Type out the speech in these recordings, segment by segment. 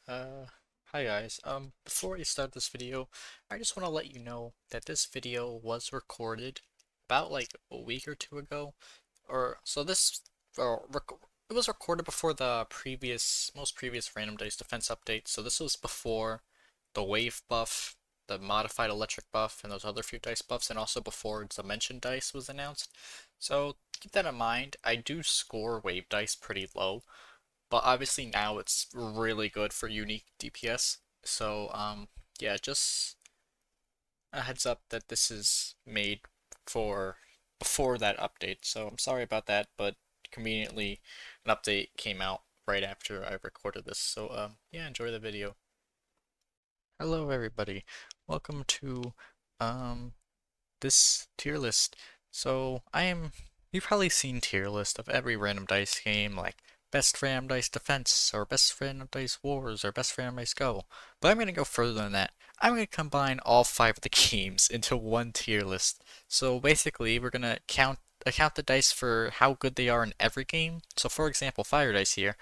Uh, Hi guys. Before I start this video, I just want to let you know that this video was recorded about like a week or two ago, or so this, it was recorded before the most previous Random Dice Defense update. So this was before the Wave buff, the modified electric buff, and those other few dice buffs, and also before Dimension Dice was announced. So keep that in mind. I do score Wave Dice pretty low. But obviously now it's really good for unique DPS. So yeah, just a heads up that this is made for before that update. So I'm sorry about that, but conveniently an update came out right after I recorded this. So yeah, enjoy the video. Hello everybody. Welcome to um this tier list. So you've probably seen tier list of every random dice game, like best random dice defense, or best random dice wars, or best random dice go. But I'm gonna go further than that. I'm gonna combine all five of the games into one tier list. So basically, we're gonna count the dice for how good they are in every game. So for example, fire dice here.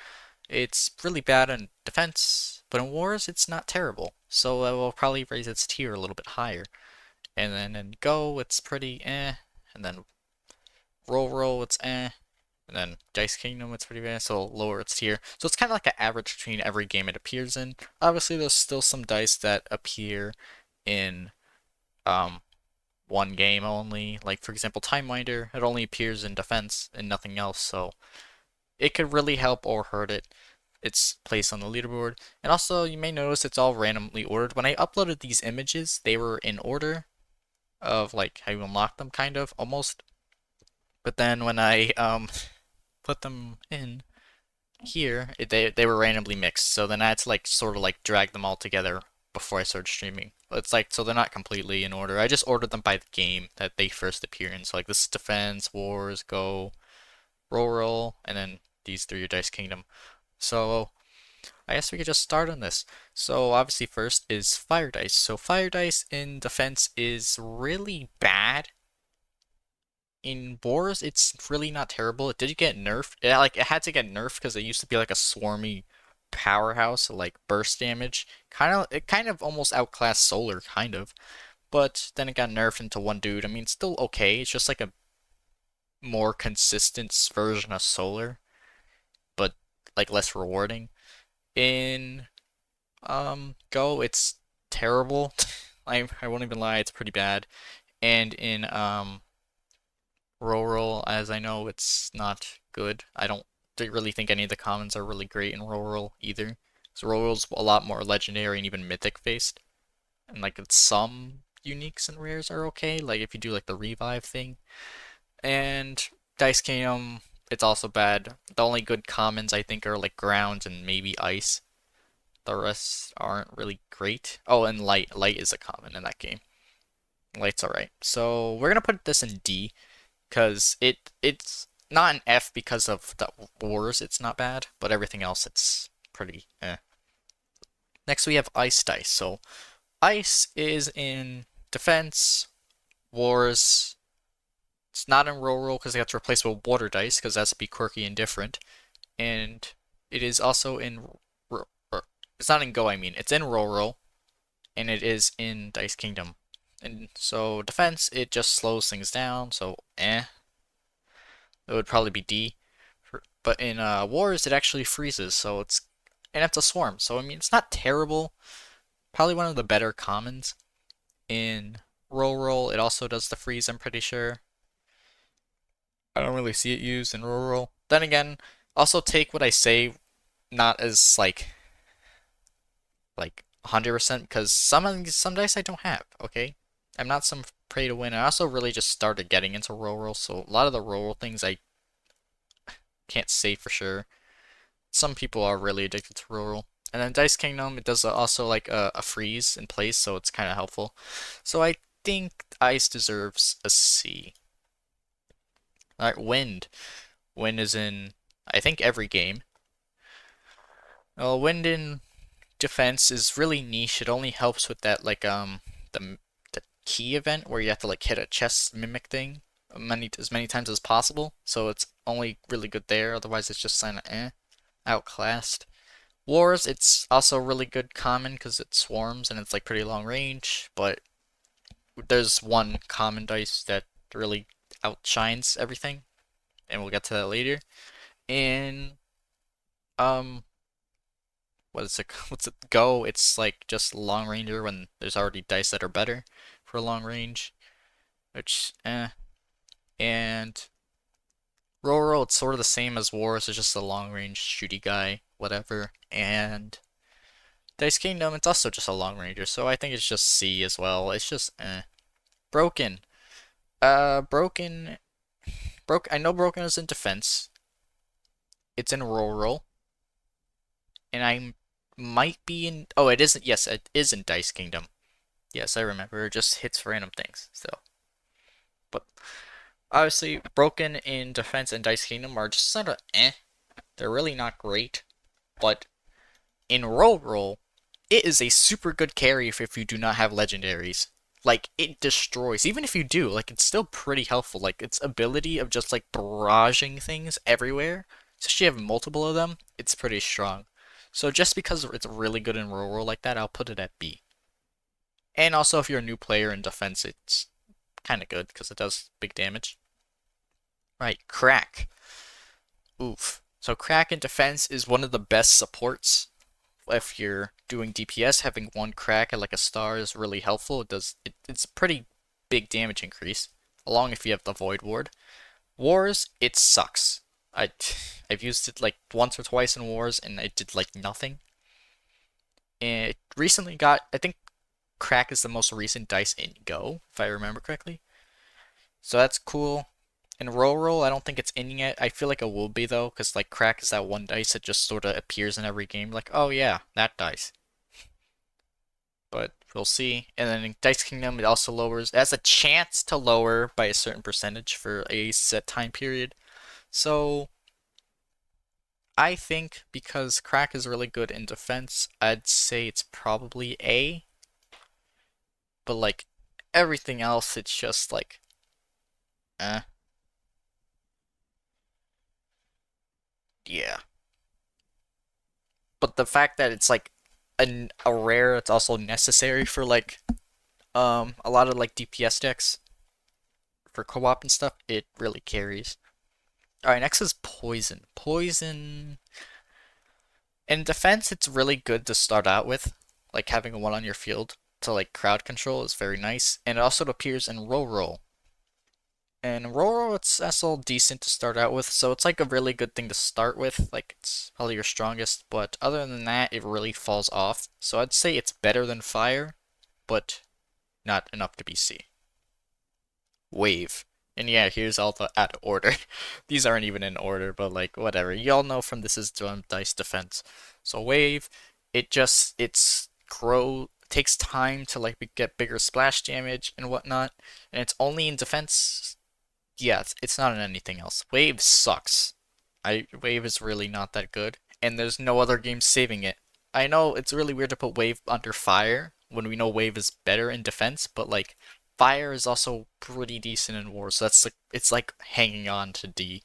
It's really bad in defense, but in wars, it's not terrible. So I will probably raise its tier a little bit higher. And then in Go, it's pretty eh. And then Roll, it's eh. And then Dice Kingdom, it's pretty bad, so lower its tier. So it's kind of like an average between every game it appears in. Obviously, there's still some dice that appear in um one game only. Like, for example, Time Winder, it only appears in defense and nothing else, so it could really help or hurt its place on the leaderboard. And also, you may notice it's all randomly ordered. When I uploaded these images, they were in order of like how you unlock them, kind of, almost. But then when I put them in here, they were randomly mixed. So then I had to like sort of like drag them all together before I started streaming. It's like so they're not completely in order. I just ordered them by the game that they first appear in. So like this is Defense, Wars, Go, Roll, and then these three are Dice Kingdom. So I guess we could just start on this. So obviously first is Fire Dice. So Fire Dice in Defense is really bad. In Wars, it's really not terrible. It did get nerfed. It had to get nerfed because it used to be like a swarmy powerhouse, like burst damage. It kind of almost outclassed Solar, kind of. But then it got nerfed into one dude. I mean, it's still okay. It's just like a more consistent version of Solar, but like less rewarding. In Go, it's terrible. I won't even lie, it's pretty bad. And in Roll, as I know, it's not good. I don't really think any of the commons are really great in Roll either. So Roll's a lot more legendary and even mythic based. And like some uniques and rares are okay, like if you do like the revive thing. And Dice Kingdom, it's also bad. The only good commons I think are like ground and maybe ice. The rest aren't really great. Oh, and light. Light is a common in that game. Light's alright. So we're gonna put this in D because it's not an F because of the wars. It's not bad, but everything else it's pretty eh. Next we have Ice Dice. So Ice is in defense, wars. It's not in Roll because they have to replace with Water Dice because that's to be quirky and different. And it is also in it's not in Go. I mean, it's in Roll, and it is in Dice Kingdom. And so defense, it just slows things down. So eh, it would probably be D. But in Wars, it actually freezes, so and it's a swarm. So I mean, it's not terrible. Probably one of the better commons. In Roll, it also does the freeze. I'm pretty sure. I don't really see it used in Roll. Then again, also take what I say not as like 100% because some dice I don't have. Okay, I'm not some pray to win. I also really just started getting into Roll, so a lot of the Roll things I can't say for sure. Some people are really addicted to Roll. And then Dice Kingdom, it does also like a freeze in place, so it's kind of helpful. So I think Ice deserves a C. Alright, Wind. Wind is in, I think, every game. Well, Wind in defense is really niche. It only helps with that like the key event where you have to like hit a chess mimic thing as many times as possible. So it's only really good there. Otherwise, it's just kind of outclassed. Wars, it's also really good common because it swarms and it's like pretty long range, but there's one common dice that really outshines everything, and we'll get to that later. In um what is it what's it Go, it's like just long ranger when there's already dice that are better for long range, which and Roro, it's sort of the same as Wars, it's just a long range shooty guy, whatever. And Dice Kingdom, it's also just a long ranger, so I think it's just C as well. It's just Broken. Broken I know Broken is in defense. It's in Roro. And I might be in it isn't yes, it is in Dice Kingdom. Yes, I remember. It just hits random things still. But obviously Broken in defense and Dice Kingdom are just sort of They're really not great. But in Roro, it is a super good carry if you do not have legendaries. Like, it destroys. Even if you do, like, it's still pretty helpful. Like, its ability of just, like, barraging things everywhere, especially if you have multiple of them, it's pretty strong. So just because it's really good in Roro like that, I'll put it at B. And also, if you're a new player in defense, it's kind of good because it does big damage. Right, Crack. Oof. So Crack in defense is one of the best supports. If you're doing DPS, having one crack at like a star is really helpful. It's a pretty big damage increase, along if you have the Void Ward. Wars, it sucks. I've used it like once or twice in Wars and it did like nothing. And it recently got, I think Crack is the most recent dice in Go, if I remember correctly. So that's cool. In Roro, I don't think it's in yet. I feel like it will be though, because like Crack is that one dice that just sort of appears in every game. Like, oh yeah, that dice. But we'll see. And then in Dice Kingdom, it also lowers. It has a chance to lower by a certain percentage for a set time period. So I think because Crack is really good in defense, I'd say it's probably A. But like everything else, it's just like, eh, yeah. But the fact that it's like a rare, it's also necessary for like a lot of like DPS decks for co-op and stuff, it really carries. All right, next is Poison. Poison in defense, it's really good to start out with, like having one on your field to like crowd control is very nice, and it also appears in Roro. And Roro, it's also decent to start out with, so it's like a really good thing to start with. Like it's probably your strongest, but other than that, it really falls off. So I'd say it's better than Fire, but not enough to be C. Wave. And yeah, here's all the out of order. These aren't even in order, but like whatever. Y'all know from this is Dice Defense. So Wave, it's grow takes time to like get bigger splash damage and whatnot, and it's only in defense. Yeah, it's not in anything else. Wave sucks. Wave is really not that good, and there's no other game saving it. I know it's really weird to put Wave under Fire when we know Wave is better in defense, but like Fire is also pretty decent in War, so that's like it's like hanging on to D.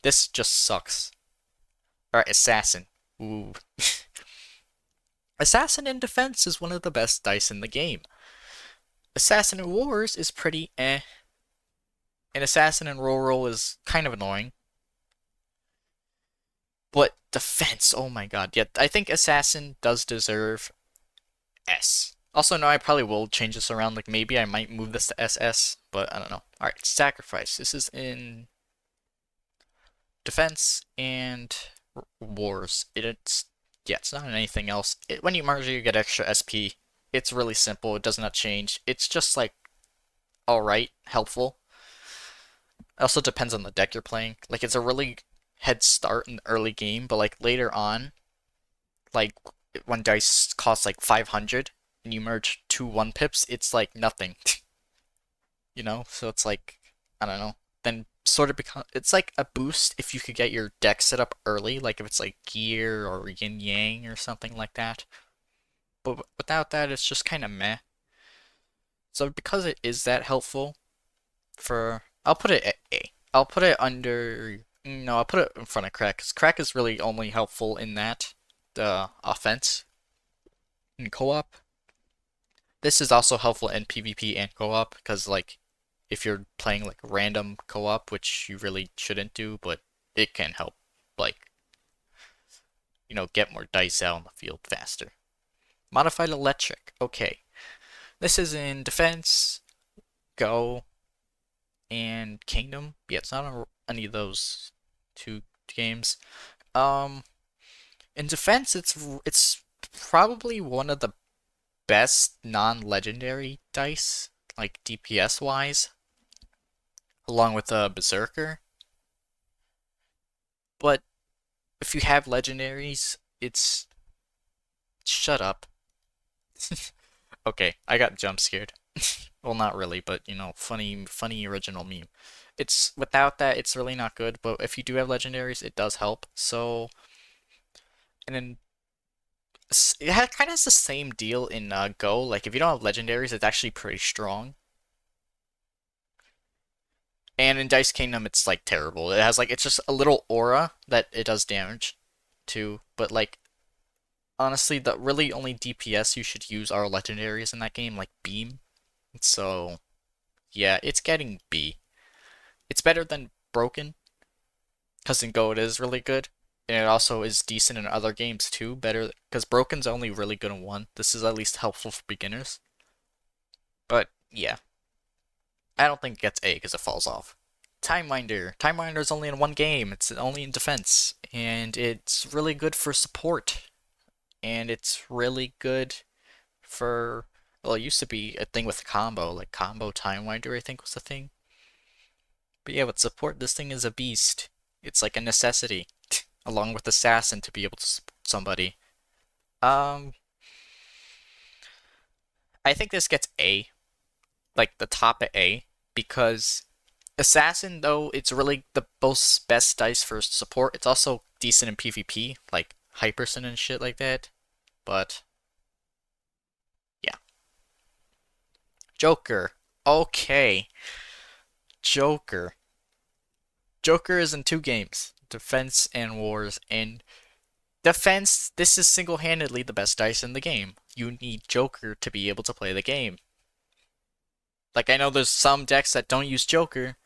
This just sucks. Alright, Assassin. Ooh. Assassin in defense is one of the best dice in the game. Assassin in Wars is pretty eh. And Assassin in Roro is kind of annoying. But defense, oh my god. Yeah, I think Assassin does deserve S. Also, no, I probably will change this around. Like, maybe I might move this to SS, but I don't know. Alright, Sacrifice. This is in defense and Wars. Yeah, it's not in anything else. When you merge, you get extra SP. It's really simple. It does not change. It's just like, alright, helpful. It also depends on the deck you're playing. Like, it's a really head start in the early game, but like later on, like when dice cost like 500 and you merge two 1 pips, it's like nothing. You know? So it's like, I don't know. Then sort of become, it's like a boost if you could get your deck set up early, like if it's like gear or yin yang or something like that. But without that, it's just kind of meh. So because it is that helpful I'll put it at A. I'll put it under, no, I'll put it in front of Crack, because Crack is really only helpful in that. the offense in co-op. This is also helpful in PvP and co-op because like if you're playing like random co-op, which you really shouldn't do, but it can help like get more dice out on the field faster. Modified electric. Okay. This is in defense, go, and kingdom. Yeah, it's not on any of those two games. Um, in defense, it's probably one of the best non-legendary dice, like DPS wise, along with Berserker. But if you have legendaries, it's shut up. Okay, I got jump scared. Well, not really, but funny original meme. It's without that, it's really not good. But if you do have legendaries, it does help. So, and then it kind of has the same deal in Go. Like if you don't have legendaries, it's actually pretty strong. And in Dice Kingdom, it's like terrible. It has like it's just a little aura that it does damage to, but like honestly, the really only DPS you should use are legendaries in that game, like Beam. So yeah, it's getting B. It's better than Broken, because in Go it is really good. And it also is decent in other games too, better because Broken's only really good in one. This is at least helpful for beginners. But yeah, I don't think it gets A because it falls off. Time Minder. Time Minder is only in one game. It's only in defense, and it's really good for support. And it's really good for well, it used to be a thing with combo, like combo Time Winder, I think was the thing. But yeah, with support, this thing is a beast. It's like a necessity, along with Assassin to be able to support somebody. Um, I think this gets A, like the top of A, because Assassin, though it's really the most best dice for support, it's also decent in PvP, like Hyperson and shit like that. But yeah, Joker. Okay, Joker. Joker is in two games, Defense and Wars. And Defense, this is single-handedly the best dice in the game. You need Joker to be able to play the game. Like, I know there's some decks that don't use Joker,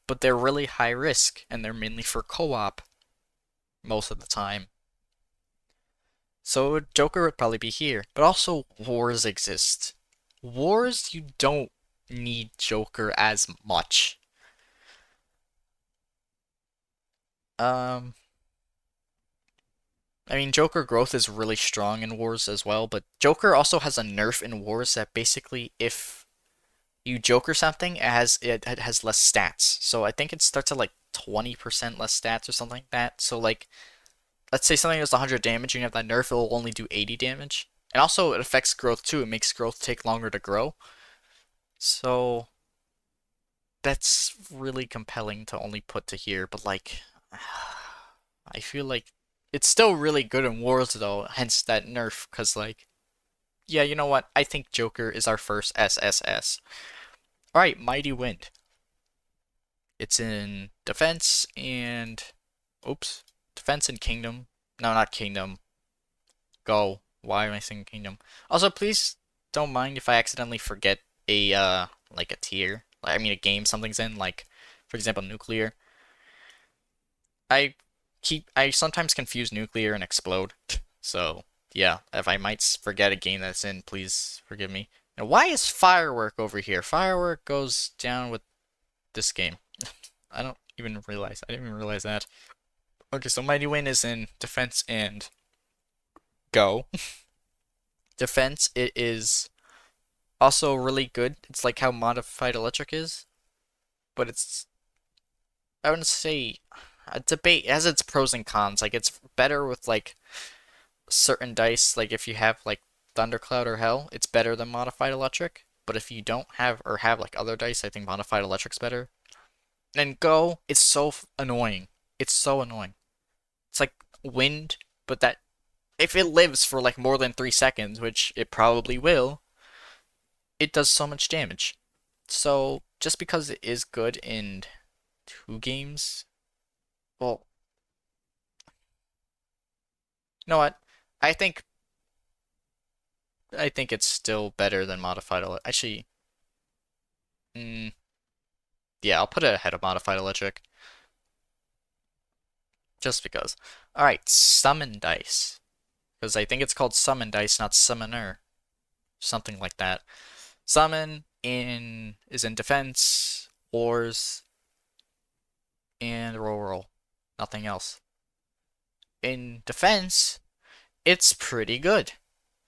but they're really high risk, and they're mainly for co-op most of the time. So Joker would probably be here. But also, Wars exist. Wars, you don't need Joker as much. Um, I mean, Joker growth is really strong in Wars as well, but Joker also has a nerf in Wars that basically, if you Joker something, it has less stats. So I think it starts at like 20% less stats or something like that. So like, let's say something does 100 damage, and you have that nerf, it will only do 80 damage. And also, it affects growth too. It makes growth take longer to grow. So that's really compelling to only put to here, but like, I feel like it's still really good in Wars though, hence that nerf, because like, yeah, you know what? I think Joker is our first SSS. Alright, Mighty Wind. It's in Defense and... Oops. Defense and Kingdom. No, not Kingdom. Go. Why am I saying Kingdom? Also, please don't mind if I accidentally forget like a tier. Like, I mean a game something's in, like, for example, Nuclear. I sometimes confuse Nuclear and Explode. So, yeah, if I might forget a game that's in, please forgive me. Now, why is Firework over here? Firework goes down with this game. I don't even realize. I didn't even realize that. Okay, so Mighty Wind is in Defense and Go. Defense, it is also really good. It's like how Modified Electric is, but I wouldn't say a debate. It has its pros and cons. Like it's better with like certain dice. Like if you have like Thundercloud or Hell, it's better than Modified Electric. But if you don't have or have like other dice, I think Modified Electric's better. And then Go, it's so annoying. It's so annoying. It's like Wind, but that if it lives for like more than 3 seconds, which it probably will, it does so much damage. So just because it is good in two games, well, you know what? I think I think it's still better than modified electric. Actually, mm, yeah, I'll put it ahead of modified electric just because. All right, summon dice because I think it's called summon dice, not summoner, something like that. Summon in is in defense, wars, and roll. Nothing else. In defense, it's pretty good.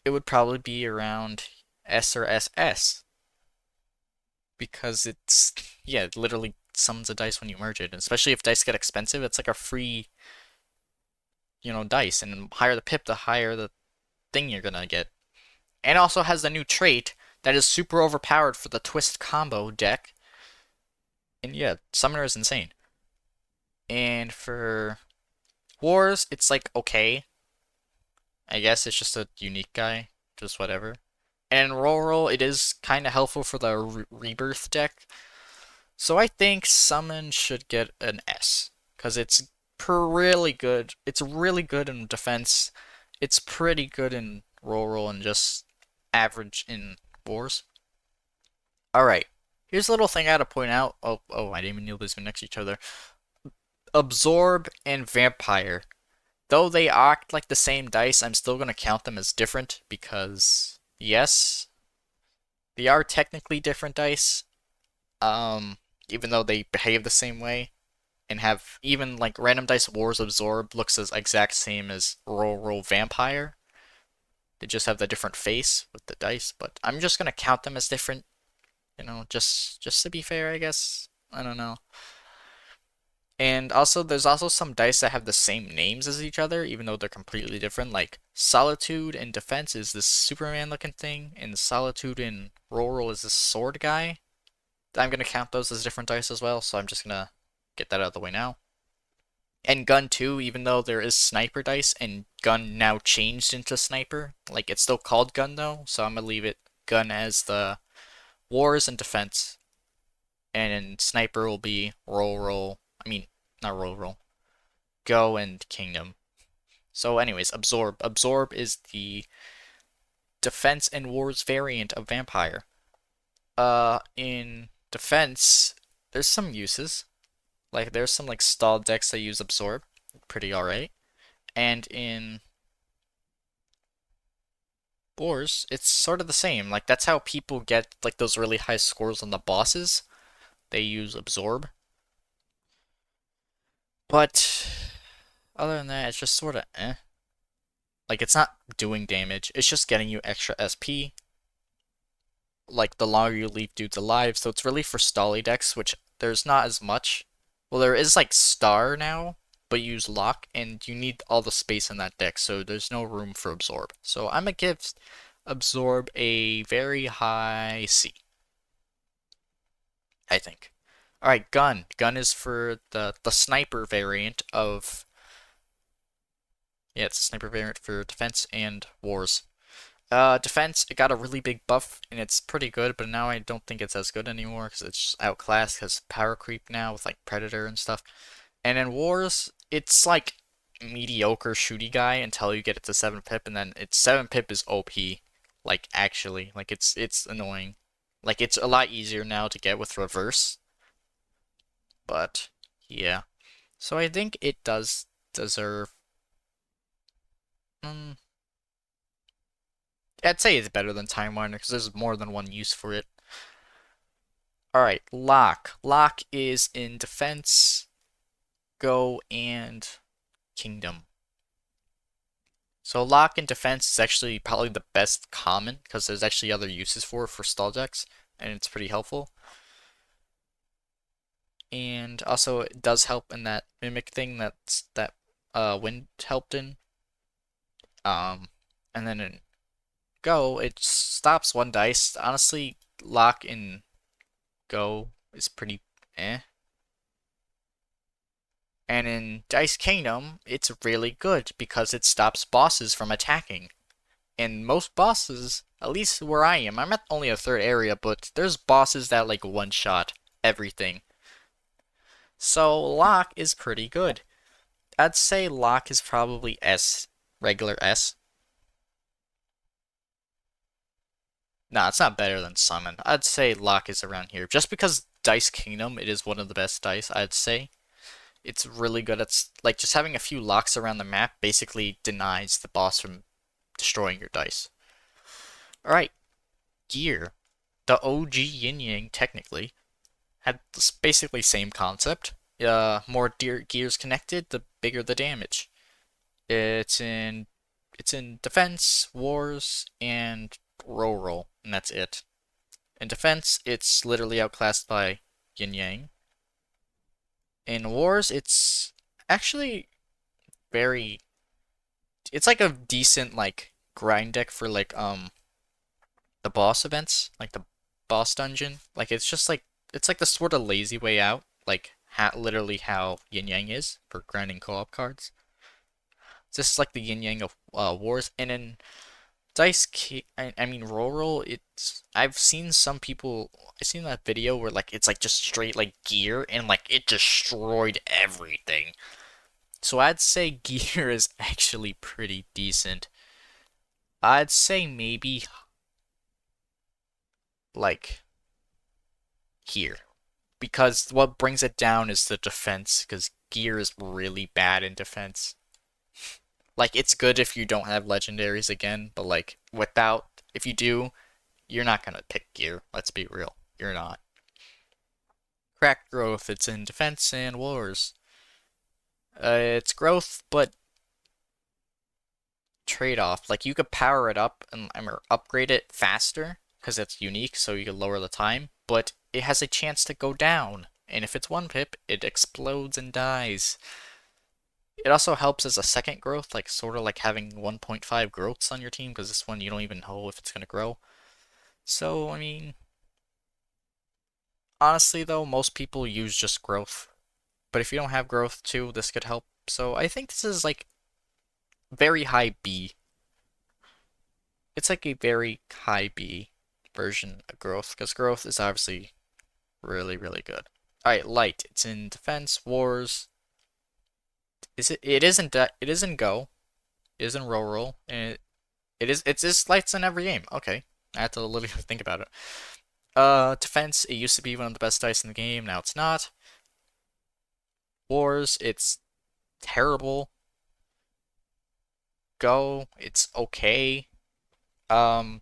It would probably be around S or SS because it's yeah, it literally summons a dice when you merge it. And especially if dice get expensive, it's like a free, dice. And the higher the pip, the higher the thing you're gonna get. And it also has the new trait that is super overpowered for the twist combo deck. And yeah, Summoner is insane. And for Wars, it's like okay. I guess it's just a unique guy, just whatever. And in Roll, it is kind of helpful for the Rebirth deck. So I think Summon should get an S because it's really good. It's really good in defense. It's pretty good in Roll and just average in Wars. All right. Here's a little thing I had to point out. Oh, I didn't even know these were next to each other. Absorb and Vampire. Though they act like the same dice, I'm still going to count them as different because, yes, they are technically different dice. Even though they behave the same way and have even like Random Dice Wars Absorb looks as exact same as Roll Vampire. They just have the different face with the dice, but I'm just going to count them as different, just to be fair, I guess. I don't know. And also, there's also some dice that have the same names as each other, even though they're completely different. Like Solitude in Defense is this Superman-looking thing, and Solitude in Roll is this sword guy. I'm gonna count those as different dice as well, so I'm just gonna get that out of the way now. And Gun 2, even though there is Sniper dice, and Gun now changed into Sniper, like it's still called Gun though, so I'm gonna leave it Gun as the Wars and Defense, and in Sniper will be Roll. I mean, not Roll. Go and Kingdom. So, anyways, Absorb. Absorb is the Defense and Wars variant of Vampire. In Defense, there's some uses. Like, there's some, like, stall decks that use Absorb. Pretty alright. And in Wars, it's sort of the same. Like, that's how people get, like, those really high scores on the bosses. They use Absorb. But other than that, it's just sort of eh. Like, it's not doing damage. It's just getting you extra SP. Like, the longer you leave dudes alive. So it's really for stally decks, which there's not as much. Well, there is, like, Star now, but you use Lock, and you need all the space in that deck, so there's no room for Absorb. So I'm gonna give Absorb a very high C, I think. Alright, Gun. Gun is for the Sniper variant of... Yeah, it's a Sniper variant for Defense and Wars. Defense, it got a really big buff, and it's pretty good, but now I don't think it's as good anymore, because it's just outclassed, because power creep now with, like, Predator and stuff. And in Wars, it's, like, mediocre shooty guy until you get it to 7 pip, and then it's 7 pip is OP. Like, actually. Like, it's annoying. Like, it's a lot easier now to get with reverse. But, yeah. So I think it does deserve... I'd say it's better than Time Miner because there's more than one use for it. Alright, Lock. Lock is in Defense, Go, and Kingdom. So Lock in Defense is actually probably the best common because there's actually other uses for stall decks, and it's pretty helpful. And also it does help in that Mimic thing that Wind helped in. And then in Go, it stops one dice. Honestly, Lock in Go is pretty eh. And in Dice Kingdom, it's really good because it stops bosses from attacking. And most bosses, at least where I am, I'm at only a third area, but there's bosses that like one-shot everything. So Lock is pretty good. I'd say Lock is probably S, regular S. Nah, it's not better than Summon. I'd say Lock is around here. Just because Dice Kingdom, it is one of the best dice, I'd say. It's really good at, like, just having a few locks around the map basically denies the boss from destroying your dice. Alright, Gear. The OG Yin Yang, technically, had this basically same concept. More gears connected, the bigger the damage. It's in it's in defense, wars, and roll, and that's it. In defense, it's literally outclassed by Yin Yang. In wars, it's actually very it's like a decent like grind deck for like the boss events, like the boss dungeon. Like it's like the sort of lazy way out, like literally how Yin Yang is for grinding co-op cards. It's just like the Yin Yang of wars, and in I mean Roll. It's I've seen some people. I've seen that video where like it's like just straight like gear and like it destroyed everything. So I'd say gear is actually pretty decent. I'd say maybe like here because what brings it down is the defense because gear is really bad in defense. Like it's good if you don't have legendaries again, but like without if you do, you're not gonna pick gear. Let's be real. You're not. Cracked growth, it's in defense and wars. It's growth, but trade-off. Like you could power it up and or upgrade it faster because it's unique, so you can lower the time. But it has a chance to go down, and if it's one pip, it explodes and dies. It also helps as a second growth, like sort of like having 1.5 growths on your team, because this one you don't even know if it's gonna grow. So I mean, honestly though, most people use just growth. But if you don't have growth too, this could help. So I think this is like very high B. It's like a very high B version of growth, because growth is obviously really, really good. Alright, light. It's in defense, wars. Is it? It isn't. It is in Go. It is in roll, and it's just lights in every game. Okay, I have to literally think about it. Defense. It used to be one of the best dice in the game. Now it's not. Wars. It's terrible. Go. It's okay. Um,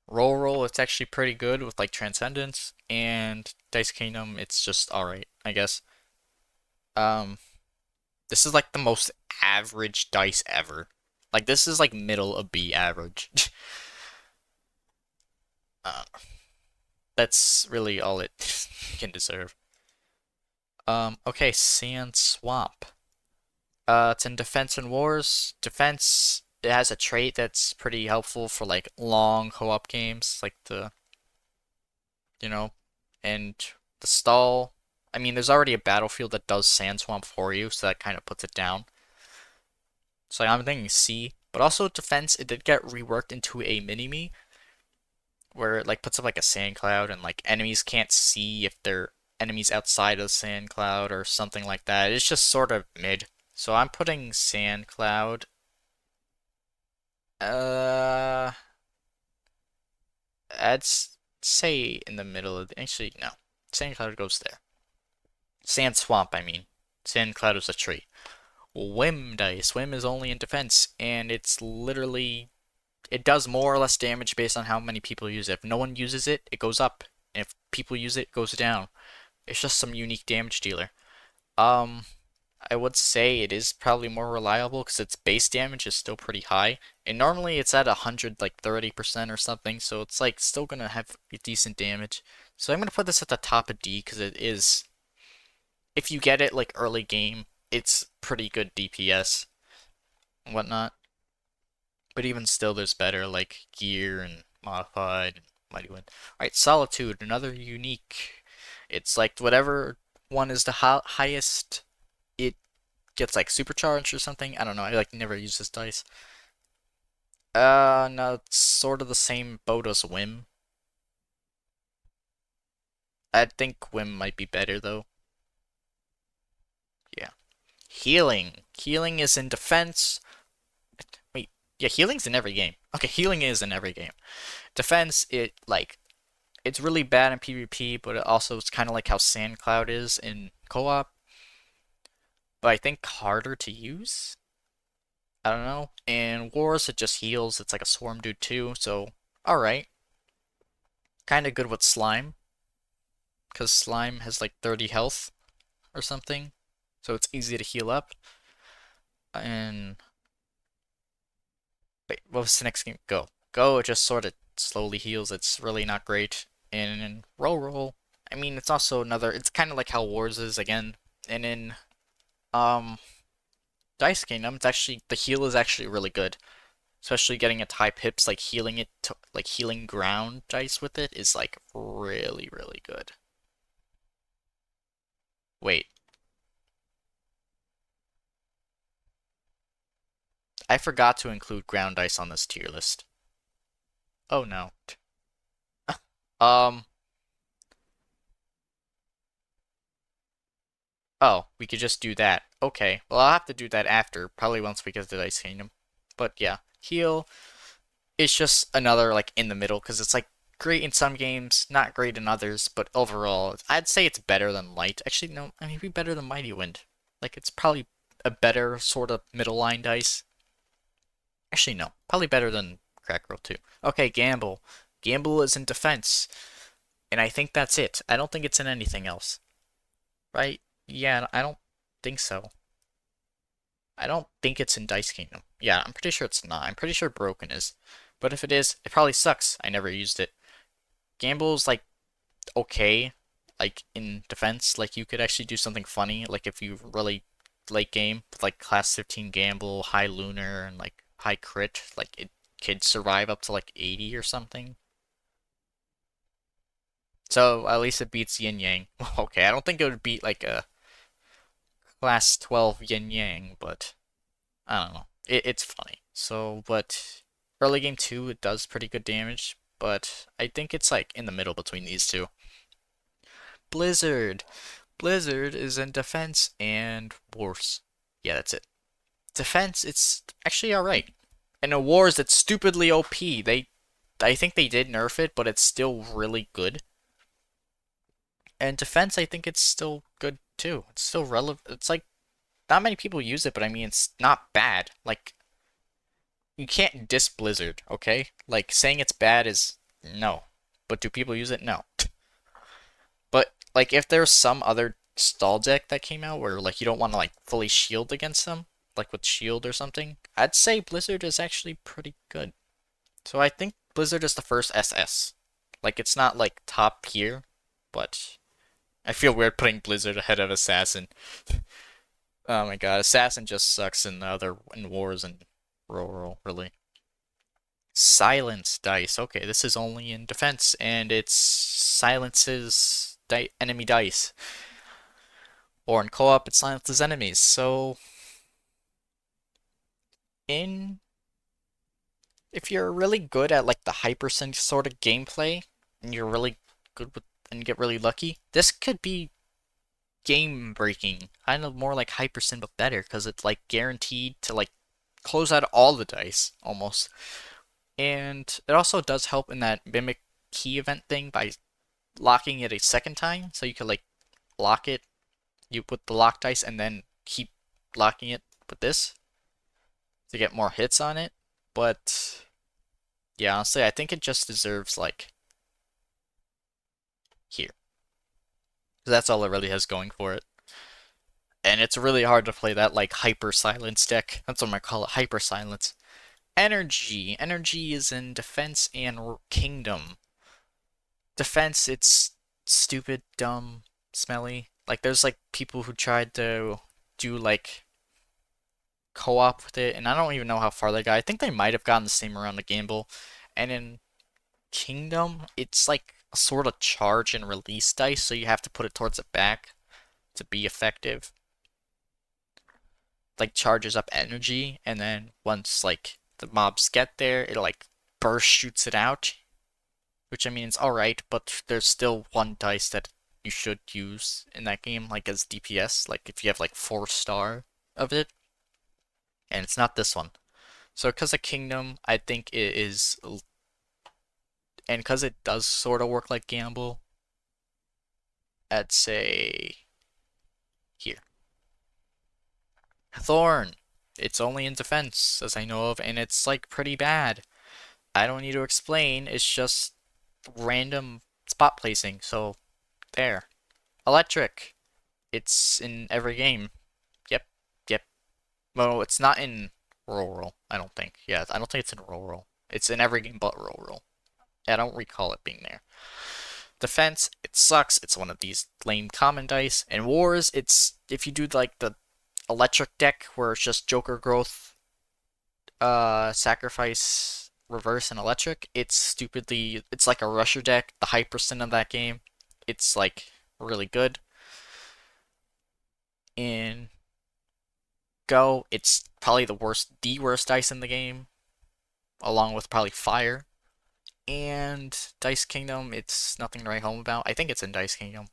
roll. It's actually pretty good with like Transcendence and Dice Kingdom. It's just alright, I guess. Um, this is like the most average dice ever. Like this is like middle of B average. uh, that's really all it can deserve. Okay, Sand Swamp. It's in Defense and Wars. Defense, it has a trait that's pretty helpful for like long co-op games, like you know, and the stall. I mean, there's already a battlefield that does Sand Swamp for you, so that kind of puts it down. So I'm thinking C, but also defense, it did get reworked into a mini-me, where it like puts up like a sand cloud and like enemies can't see if they're enemies outside of the sand cloud or something like that. It's just sort of mid. So I'm putting sand cloud. Uh, I'd say in the middle of actually no. Sand cloud goes there. Sand swamp, I mean. Sand cloud is a tree. Whim dice. Whim is only in defense, and it's literally it does more or less damage based on how many people use it. If no one uses it, it goes up. And if people use it, it goes down. It's just some unique damage dealer. Um, I would say it is probably more reliable because its base damage is still pretty high. And normally it's at 100, like 30% or something, so it's like still gonna have decent damage. So I'm gonna put this at the top of D because it is, if you get it like early game, it's pretty good DPS and whatnot. But even still, there's better like gear and modified and mighty wind. Alright, Solitude, another unique. It's like whatever one is the highest, it gets like supercharged or something. I don't know. I like never use this dice. No, it's sort of the same boat as Whim. I think Whim might be better though. Yeah. Healing. Healing is in defense. Wait. Yeah, healing's in every game. Okay, healing is in every game. Defense, it's really bad in PvP, but it also it's kind of like how Sand Cloud is in co-op, but I think harder to use. I don't know. In Wars, it just heals. It's like a Swarm dude too, so alright. Kind of good with Slime, because Slime has like 30 health or something, so it's easy to heal up. And wait, what was the next game? Go. Go, it just sort of slowly heals. It's really not great. And in Roll, I mean, it's also another. It's kind of like how Wars is again. And in um Dice Kingdom, it's actually the heal is actually really good. Especially getting it to high pips, like healing it to like healing ground dice with it is like really, really good. Wait, I forgot to include ground dice on this tier list. Oh no. Um, oh, we could just do that. Okay, well I'll have to do that after, probably once we get to Dice Kingdom. But yeah, heal, it's just another like in the middle because it's like great in some games, not great in others, but overall, I'd say it's better than Light. Actually, no, I mean, it'd be better than Mighty Wind. Like, it's probably a better sort of middle line dice. Actually, no, probably better than Crack Roll too. Okay, Gamble. Gamble is in defense, and I think that's it. I don't think it's in anything else, right? Yeah, I don't think so. I don't think it's in Dice Kingdom. Yeah, I'm pretty sure it's not. I'm pretty sure Broken is. But if it is, it probably sucks. I never used it. Gamble's like okay, like in defense, like you could actually do something funny, like if you really late game with like class 15 gamble, high lunar, and like high crit, like it could survive up to like 80 or something. So at least it beats Yin Yang. Okay, I don't think it would beat like a class 12 Yin Yang, but I don't know. It's funny. So, but early game 2, it does pretty good damage, but I think it's like in the middle between these two. Blizzard. Blizzard is in defense and wars. Yeah, that's it. Defense, it's actually alright. And in wars, it's stupidly OP. I think they did nerf it, but it's still really good. And defense, I think it's still good too. It's still relevant. It's like not many people use it, but I mean, it's not bad. Like you can't diss Blizzard, okay? Like saying it's bad is no, but do people use it? No. But like if there's some other stall deck that came out where like you don't want to like fully shield against them, like with shield or something, I'd say Blizzard is actually pretty good. So I think Blizzard is the first SS. Like it's not like top tier, but I feel weird putting Blizzard ahead of Assassin. Oh my god, Assassin just sucks in the other in wars and roll really. Silence dice. Okay, this is only in defense, and it silences enemy dice. Or in co-op, it silences enemies. So, in if you're really good at like the hypersync sort of gameplay, and you're really good with and get really lucky, this could be game breaking. Kind of more like hypersync but better, because it's like guaranteed to like close out all the dice almost. And it also does help in that mimic key event thing by locking it a second time, so you could like lock it, you put the lock dice and then keep locking it with this to get more hits on it. But yeah, honestly, I think it just deserves like here. That's all it really has going for it. And it's really hard to play that like hyper silence deck. That's what I call it, hyper silence. Energy. Energy is in defense and kingdom. Defense, it's stupid, dumb, smelly. Like there's like people who tried to do like co-op with it, and I don't even know how far they got. I think they might have gotten the same around the gamble. And in Kingdom, it's like a sort of charge and release dice, so you have to put it towards the back to be effective. Like charges up energy, and then once like the mobs get there, it like burst shoots it out. Which I mean it's alright, but there's still one dice that you should use in that game, like as DPS, like if you have like 4-star of it. And it's not this one. So because of Kingdom, I think it is, and because it does sort of work like Gamble, I'd say here. Thorn. It's only in defense, as I know of, and it's like pretty bad. I don't need to explain, it's just random spot placing, so there. Electric. It's in every game. Yep, yep. Well, it's not in Rural, I don't think. Yeah, I don't think it's in Rural. It's in every game but Rural. I don't recall it being there. Defense, it sucks. It's one of these lame common dice. And Wars, it's if you do like the electric deck where it's just Joker growth, sacrifice, reverse, and electric, it's like a rusher deck. The high percent of that game, it's like really good. In Go, it's probably the worst dice in the game, along with probably Fire. And Dice Kingdom, it's nothing to write home about. I think it's in Dice Kingdom.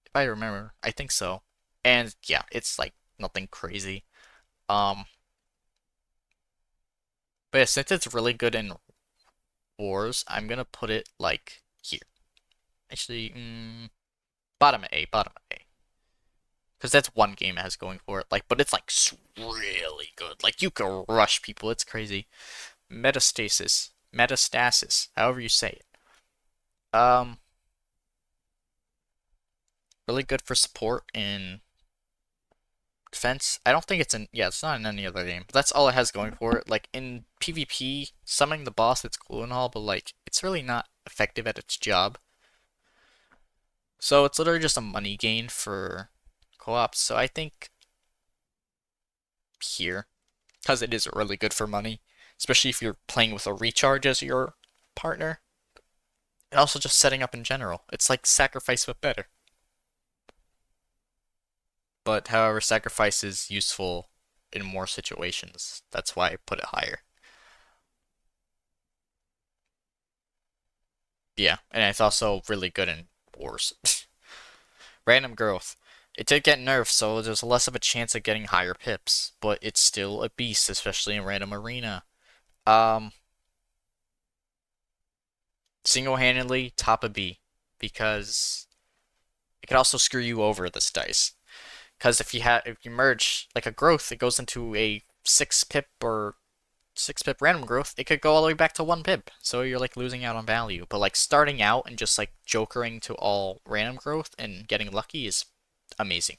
If I remember, I think so. And yeah, it's like nothing crazy. Um, but yeah, since it's really good in Wars, I'm gonna put it like here. Actually, bottom of A, bottom of A. Because that's one game it has going for it. Like, but it's like really good. Like you can rush people. It's crazy. Metastasis, however you say it. Um, really good for support in defense. I don't think it's in. Yeah, it's not in any other game. But that's all it has going for it. Like in PvP, summoning the boss, it's cool and all, but like it's really not effective at its job. So it's literally just a money gain for co-ops. So I think here, because it is really good for money, especially if you're playing with a recharge as your partner, and also just setting up in general. It's like sacrifice but better. But however, sacrifice is useful in more situations. That's why I put it higher. Yeah, and it's also really good in wars. Random growth. It did get nerfed, so there's less of a chance of getting higher pips, but it's still a beast, especially in random arena. Um, Single-handedly top a B, because it could also screw you over this dice. Because if you merge like a growth, it goes into a 6 pip or 6 pip random growth, it could go all the way back to 1 pip. So you're like losing out on value. But like starting out and just like jokering to all random growth and getting lucky is amazing.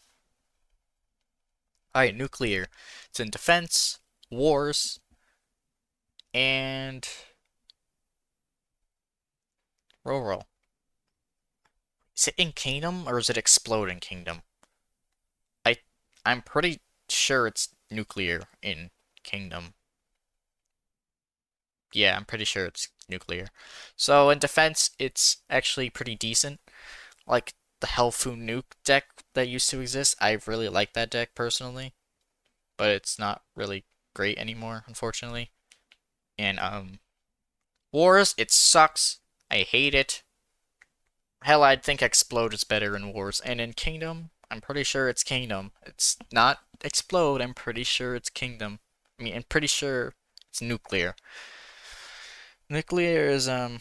Alright, nuclear. It's in defense, wars, and rural. Is it in kingdom or is it explode in kingdom? I I'm pretty sure it's nuclear in kingdom. Yeah, I'm pretty sure it's nuclear. So in defense, it's actually pretty decent. Like the Hellfu Nuke deck that used to exist, I really like that deck personally, but it's not really great anymore, unfortunately. And Wars, it sucks. I hate it. Hell, I'd think Explode is better in Wars, and in Kingdom, I'm pretty sure it's Kingdom. It's not Explode. I'm pretty sure it's Kingdom. I mean, I'm pretty sure it's nuclear. Nuclear is I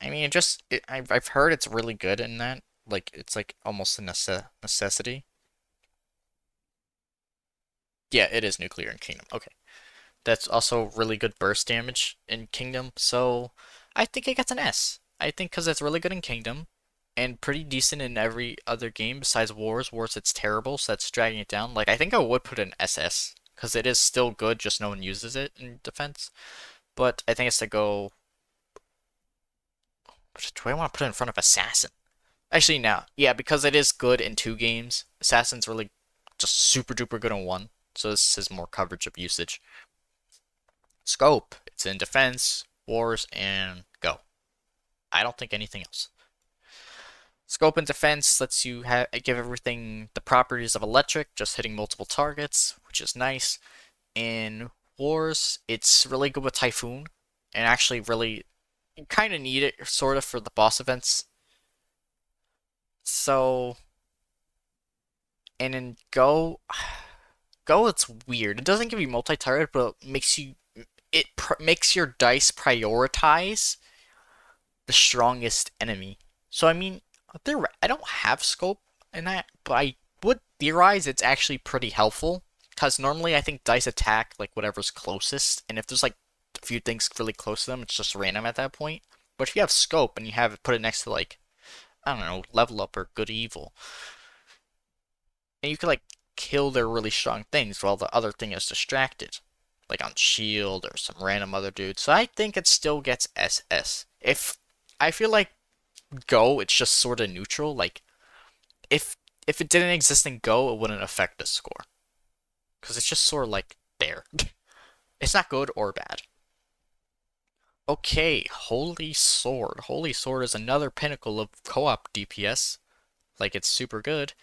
mean, I've heard it's really good in that. Like, it's like almost a necessity. Yeah, it is nuclear in Kingdom. Okay. That's also really good burst damage in Kingdom. So I think it gets an S. I think because it's really good in Kingdom and pretty decent in every other game besides Wars. Wars, it's terrible, so that's dragging it down. Like, I think I would put an SS because it is still good, just no one uses it in defense. But I think it's to go. Do I want to put it in front of Assassin? Actually, no. Yeah, because it is good in 2 games. Assassin's really just super duper good in one. So this is more coverage of usage. Scope. It's in defense, wars, and go. I don't think anything else. Scope and defense lets you give everything the properties of electric, just hitting multiple targets, which is nice. In wars, it's really good with Typhoon, and actually really you kind of need it sort of for the boss events. So, and in Go, Go, it's weird. It doesn't give you multi-target, but makes your dice prioritize the strongest enemy. So I mean, I don't have scope in that, but I would theorize it's actually pretty helpful because normally I think dice attack like whatever's closest, and if there's like a few things really close to them, it's just random at that point. But if you have scope and you have it put it next to like I don't know, level up or good evil, and you could like kill their really strong things while the other thing is distracted, like on shield or some random other dude. So I think it still gets SS. If I feel like Go, it's just sort of neutral. Like if it didn't exist in Go, it wouldn't affect the score because it's just sort of like there. It's not good or bad. Okay, Holy Sword. Holy Sword is another pinnacle of co-op DPS. Like it's super good.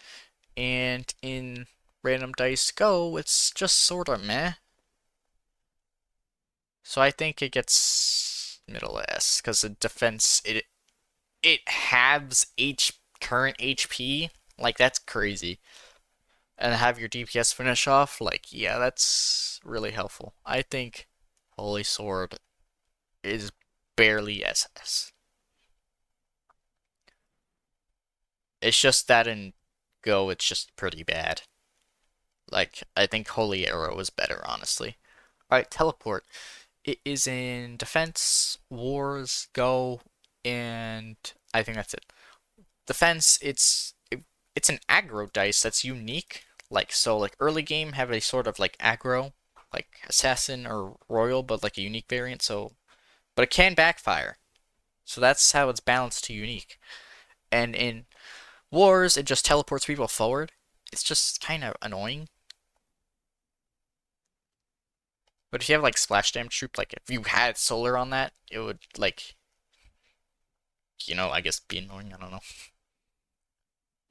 And in Random Dice Go, it's just sort of meh. So I think it gets middle S because the defense it halves current HP. Like that's crazy. And have your DPS finish off, like yeah, that's really helpful. I think Holy Sword is barely SS. It's just that in Go, it's just pretty bad. Like I think Holy Arrow is better, honestly. All right, Teleport. It is in Defense, Wars, Go, and I think that's it. Defense, it's an aggro dice that's unique. Like so, like early game have a sort of like aggro, like assassin or royal, but like a unique variant. So, but it can backfire. So that's how it's balanced to unique. And in wars, it just teleports people forward. It's just kind of annoying. But if you have like splash damage troop, like if you had solar on that, it would like, I guess be annoying. I don't know.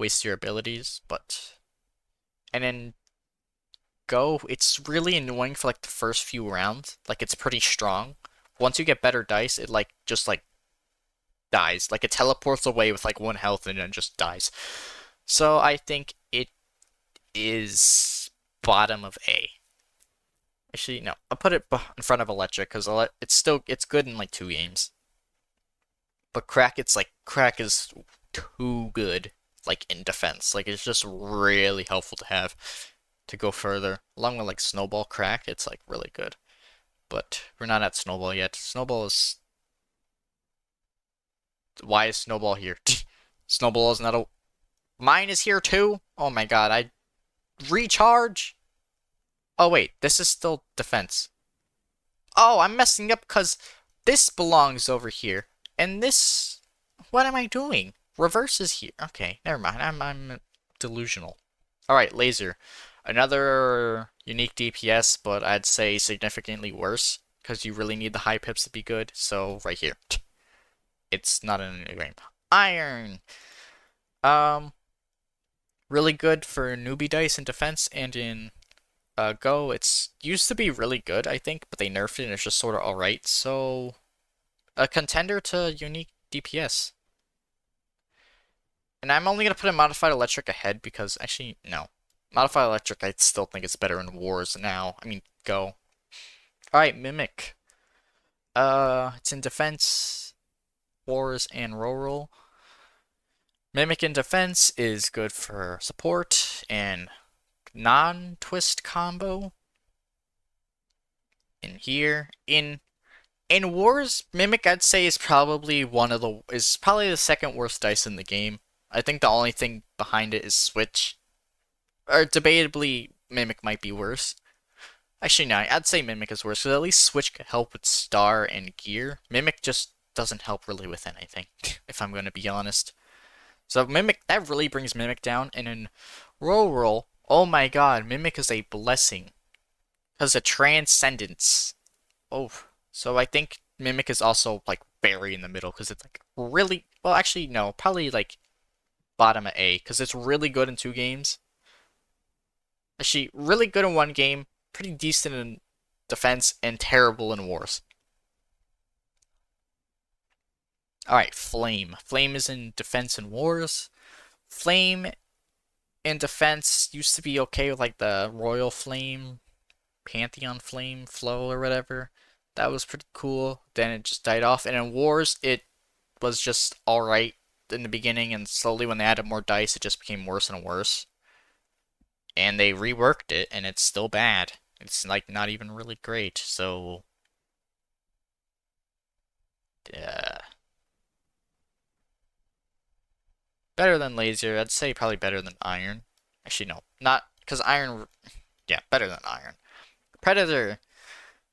Waste your abilities, but and then Go, it's really annoying for like the first few rounds. Like it's pretty strong. Once you get better dice, it like just like dies. Like it teleports away with like 1 health and then just dies. So I think it is bottom of A. Actually, no, I'll put it in front of Electric because it's good in like 2 games. But Crack is too good like in defense. Like it's just really helpful to have to go further. Along with like Snowball Crack, it's like really good. But we're not at Snowball yet. Snowball is why is Snowball here? Snowball is not a mine is here too? Oh my god, I recharge? Oh wait, this is still defense. Oh, I'm messing up because this belongs over here. And this... What am I doing? Reverse is here. Okay, never mind. I'm delusional. Alright, Laser. Another unique DPS, but I'd say significantly worse. Because you really need the high pips to be good. So, right here. It's not in a game. Iron! Um... Really good for newbie dice in defense and in Go. It's used to be really good, I think, but they nerfed it and it's just sort of alright. So, a contender to unique DPS. And I'm only going to put a Modified Electric ahead because, actually, no. Modified Electric, I still think it's better in Wars now. I mean, Go. Alright, Mimic. It's in Defense, Wars, and Rural. Mimic in Defense is good for support and non-twist combo. In here. In Wars, Mimic I'd say is probably the second worst dice in the game. I think the only thing behind it is Switch. Or debatably, Mimic might be worse. Actually, no, I'd say Mimic is worse, because at least Switch could help with Star and Gear. Mimic just doesn't help really with anything, if I'm going to be honest. So Mimic, that really brings Mimic down, and in Rural, oh my god, Mimic is a blessing. Because of Transcendence. Oh, so I think Mimic is also, like, very in the middle, because it's, like, really... Well, actually, no, probably, like, bottom of A, because it's really good in 2 games. Actually, really good in 1 game, pretty decent in defense, and terrible in wars. Alright, Flame. Flame is in defense and wars. Flame in defense used to be okay with like the Royal Flame, Pantheon Flame flow or whatever. That was pretty cool. Then it just died off. And in wars, it was just alright in the beginning, and slowly when they added more dice, it just became worse and worse. And they reworked it, and it's still bad. It's like not even really great. So, yeah, better than laser. I'd say probably better than iron. Actually, no, not because iron. Yeah, better than iron. Predator.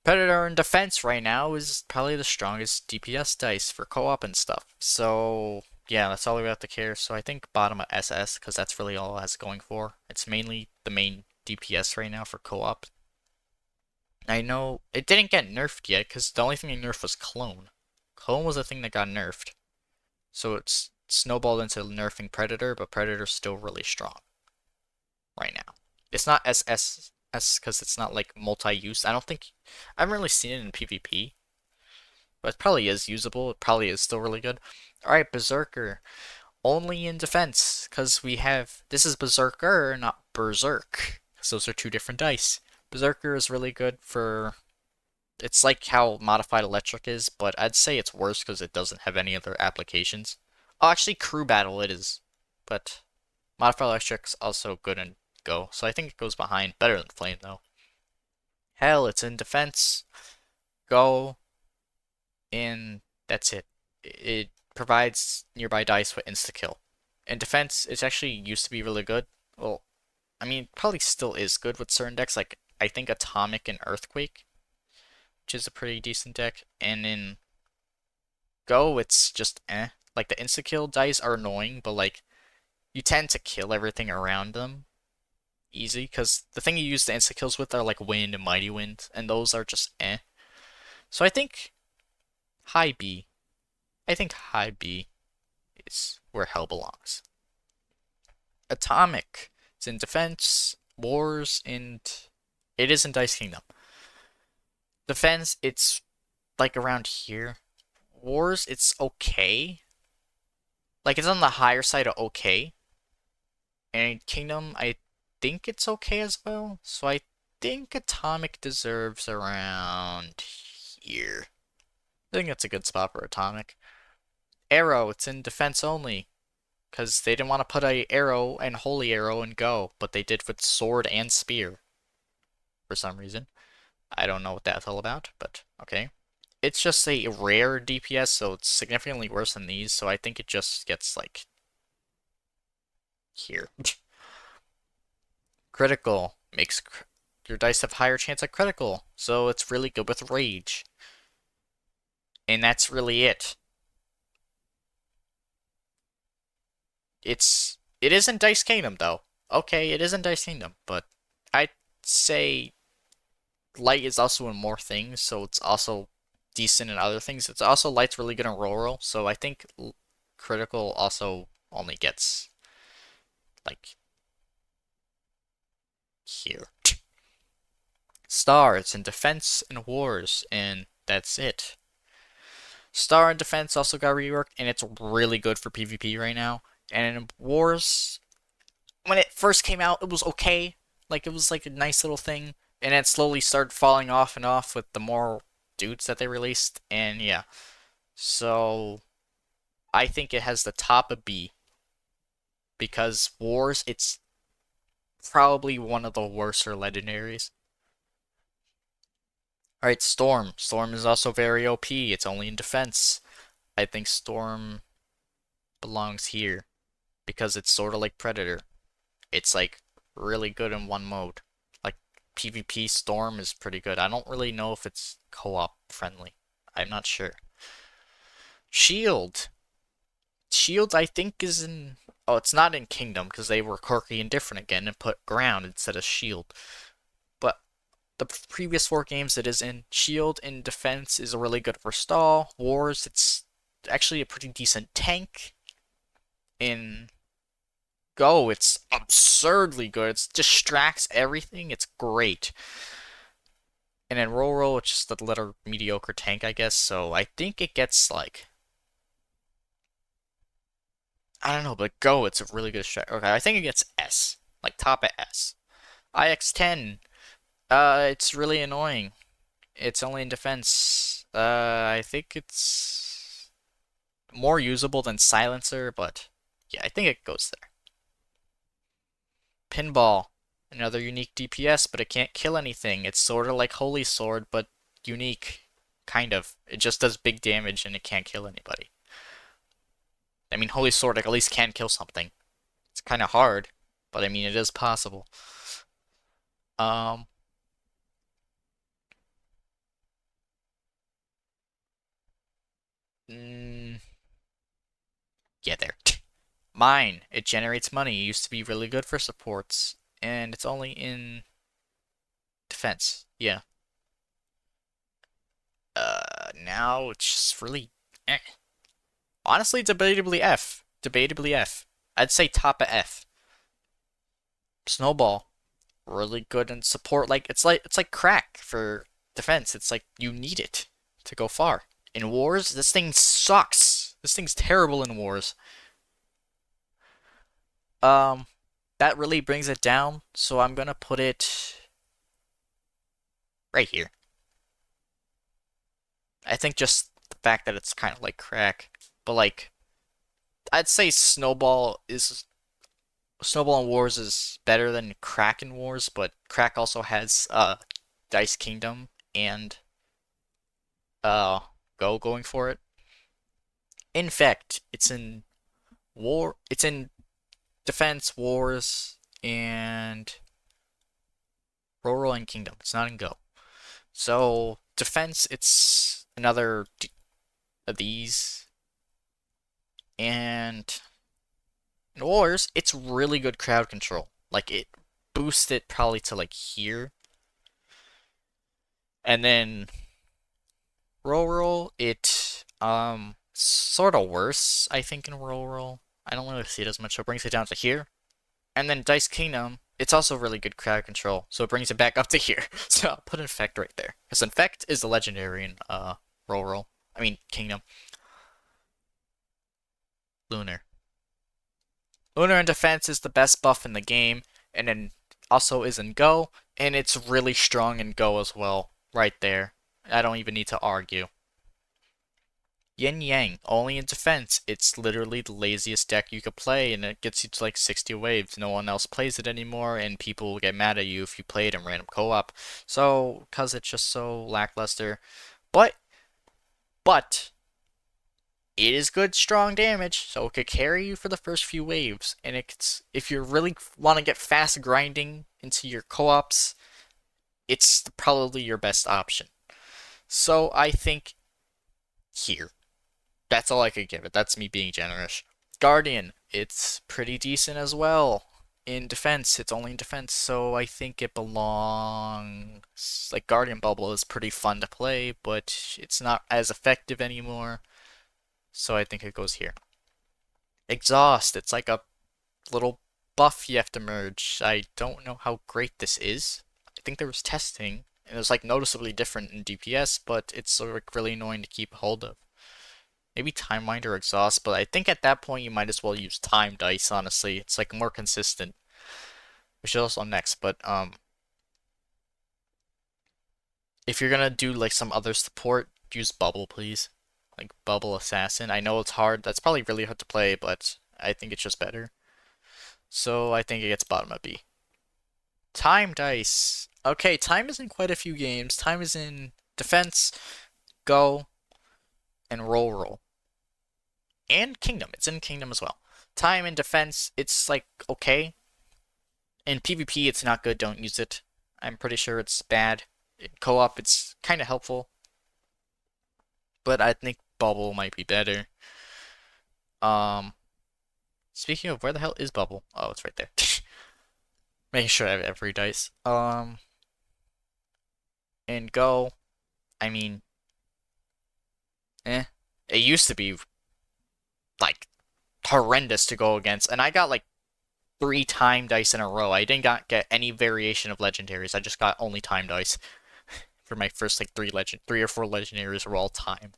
Predator in defense right now is probably the strongest DPS dice for co-op and stuff. So yeah, that's all we have to care. So I think bottom of SS because that's really all it has going for. It's mainly the main DPS right now for co-op. I know it didn't get nerfed yet because the only thing they nerfed was clone. Clone was the thing that got nerfed. So it's snowballed into nerfing Predator, but Predator's still really strong right now. It's not SS because it's not like multi-use. I haven't really seen it in PvP, but it probably is usable. It probably is still really good. All right, Berserker only in defense because this is Berserker, not Berserk, because those are two different dice. Berserker is really good for. It's like how modified electric is, but I'd say it's worse because it doesn't have any other applications. Oh, actually, crew battle it is, but modified electric's also good in Go, so I think it goes behind. Better than Flame though. Hell, it's in defense. Go in. That's it. It provides nearby dice with insta kill. In defense, it's actually used to be really good. Well, I mean, probably still is good with certain decks. Like I think Atomic and Earthquake, which is a pretty decent deck. And in Go, it's just eh. Like the insta kill dice are annoying, but like you tend to kill everything around them easy because the thing you use the insta kills with are like Wind and Mighty Wind, and those are just eh. So I think high B. I think high B is where hell belongs. Atomic. It's in defense, wars, and it is in Dice Kingdom. Defense, it's like around here. Wars, it's okay. Like it's on the higher side of okay. And Kingdom, I think it's okay as well. So I think Atomic deserves around here. I think that's a good spot for Atomic. Arrow, it's in defense only. Because they didn't want to put a arrow and holy arrow and Go, but they did with sword and spear. For some reason. I don't know what that's all about, but okay. It's just a rare DPS, so it's significantly worse than these, so I think it just gets like here. Critical makes your dice have higher chance at critical, so it's really good with rage. And that's really it. It isn't Dice Kingdom though. Okay, it isn't Dice Kingdom, but I'd say Light is also in more things, so it's also decent in other things. It's also Light's really good in Rural, so I think Critical also only gets like here. Star, it's in Defense and Wars, and that's it. Star and Defense also got reworked, and it's really good for PvP right now. And in Wars, when it first came out, it was okay. Like, it was like a nice little thing. And it slowly started falling off and off with the more dudes that they released. And yeah. So, I think it has the top of B. Because Wars, it's probably one of the worser legendaries. Alright, Storm. Storm is also very OP. It's only in defense. I think Storm belongs here. Because it's sort of like Predator. It's like really good in one mode. Like PvP Storm is pretty good. I don't really know if it's co-op friendly. I'm not sure. Shield. Shield I think is in oh, it's not in Kingdom because they were quirky and different again and put ground instead of shield. But the previous 4 games it is in. Shield in defense is really good for stall. Wars it's actually a pretty decent tank. In Go, it's absurdly good. It distracts everything. It's great. And then Roro, it's just a little mediocre tank, I guess. So I think it gets like I don't know, but Go, it's a really good strat. Okay, I think it gets S, like top at S. IX-10, it's really annoying. It's only in defense. I think it's more usable than Silencer, but yeah, I think it goes there. Pinball, another unique DPS, but it can't kill anything. It's sort of like Holy Sword, but unique, kind of. It just does big damage and it can't kill anybody. I mean, Holy Sword at least can kill something. It's kind of hard, but I mean, it is possible. Um, mm, yeah, there. Mine, it generates money. It used to be really good for supports, and it's only in defense. Yeah. Now it's just really eh. Honestly, debatably F. Debatably F. I'd say top of F. Snowball, really good in support. Like it's like crack for defense. It's like you need it to go far. In wars, this thing sucks. This thing's terrible in wars. Um, that really brings it down. So I'm gonna put it right here. I think just the fact that it's kind of like crack, but like I'd say Snowball in Wars is better than Crack in Wars, but Crack also has Dice Kingdom and uh Go going for it. In fact, it's in Defense, Wars, and Rural and Kingdom. It's not in Go. So Defense, it's another of these, and in Wars, it's really good crowd control. Like it boosts it probably to like here. And then Rural, it sort of worse, I think, in Rural. I don't really see it as much, so it brings it down to here. And then Dice Kingdom, it's also really good crowd control, so it brings it back up to here. So I'll put Infect right there. Because Infect is the legendary in Rural. I mean Kingdom. Lunar. Lunar in defense is the best buff in the game, and then also is in Go, and it's really strong in Go as well. Right there. I don't even need to argue. Yin Yang, only in defense. It's literally the laziest deck you could play, and it gets you to like 60 waves. No one else plays it anymore, and people will get mad at you if you play it in random co-op. So, cause it's just so lackluster. But, but, it is good, strong damage, so it could carry you for the first few waves. And it's if you really want to get fast grinding into your co-ops, it's probably your best option. So I think here. That's all I could give it. That's me being generous. Guardian, it's pretty decent as well. In defense, it's only in defense, so I think it belongs. Like, Guardian Bubble is pretty fun to play, but it's not as effective anymore, so I think it goes here. Exhaust, it's like a little buff you have to merge. I don't know how great this is. I think there was testing, and it was like noticeably different in DPS, but it's sort of really annoying to keep hold of. Maybe Time Mind or Exhaust, but I think at that point you might as well use Time Dice, honestly. It's like more consistent. Which is also next, but if you're gonna do like some other support, use Bubble, please. Like Bubble Assassin. I know it's hard. That's probably really hard to play, but I think it's just better. So I think it gets bottom of B. Time Dice. Okay, Time is in quite a few games. Time is in Defense, Go, and Roll. And Kingdom. It's in Kingdom as well. Time and defense, it's like okay. In PvP, it's not good. Don't use it. I'm pretty sure it's bad. In co-op, it's kind of helpful, but I think Bubble might be better. Um, speaking of, where the hell is Bubble? Oh, it's right there. Making sure I have every dice. And Go, I mean, eh. It used to be like horrendous to go against, and I got like 3 time dice in a row. I didn't get any variation of legendaries. I just got only time dice for my first like 3 or 4 legendaries were all time.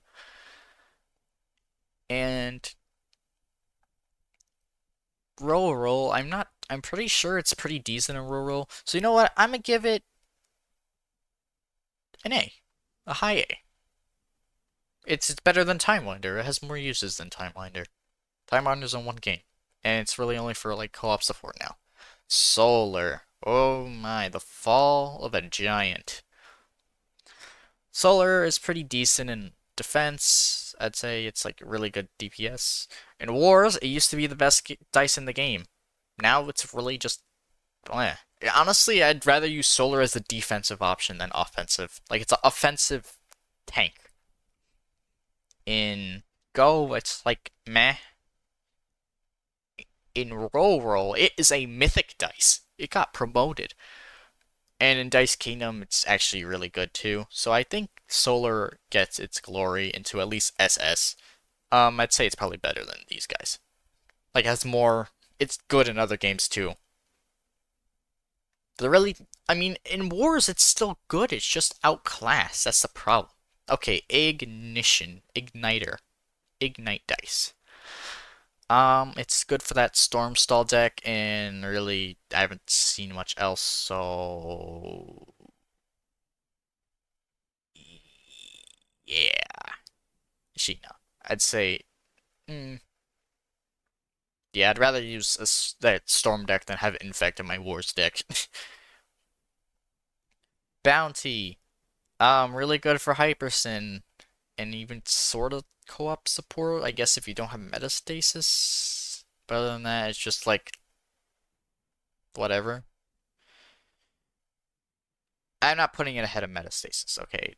And Roll. I'm pretty sure it's pretty decent in Roll. So you know what? I'm gonna give it an A. A high A. It's better than Timewinder. It has more uses than Timewinder. Timewinder's in one game. And it's really only for like co-op support now. Solar. Oh my, the fall of a giant. Solar is pretty decent in defense. I'd say it's like really good DPS. In wars, it used to be the best dice in the game. Now it's really just eh. Honestly, I'd rather use Solar as a defensive option than offensive. Like it's an offensive tank. In Go, it's like meh. In Roll, it is a mythic dice. It got promoted. And in Dice Kingdom, it's actually really good too. So I think Solar gets its glory into at least SS. I'd say it's probably better than these guys. Like, has more. It's good in other games too. But really, I mean, in Wars, it's still good. It's just outclassed. That's the problem. Okay, Ignition. Igniter. Ignite Dice. It's good for that Stormstall deck, and really, I haven't seen much else, so yeah, Sheena. I'd say, mm, yeah, I'd rather use that Storm deck than have Infect in my Wars deck. Bounty, really good for Hypersyn, and even sort of co-op support, I guess if you don't have Metastasis. But other than that, it's just like, whatever. I'm not putting it ahead of Metastasis, okay?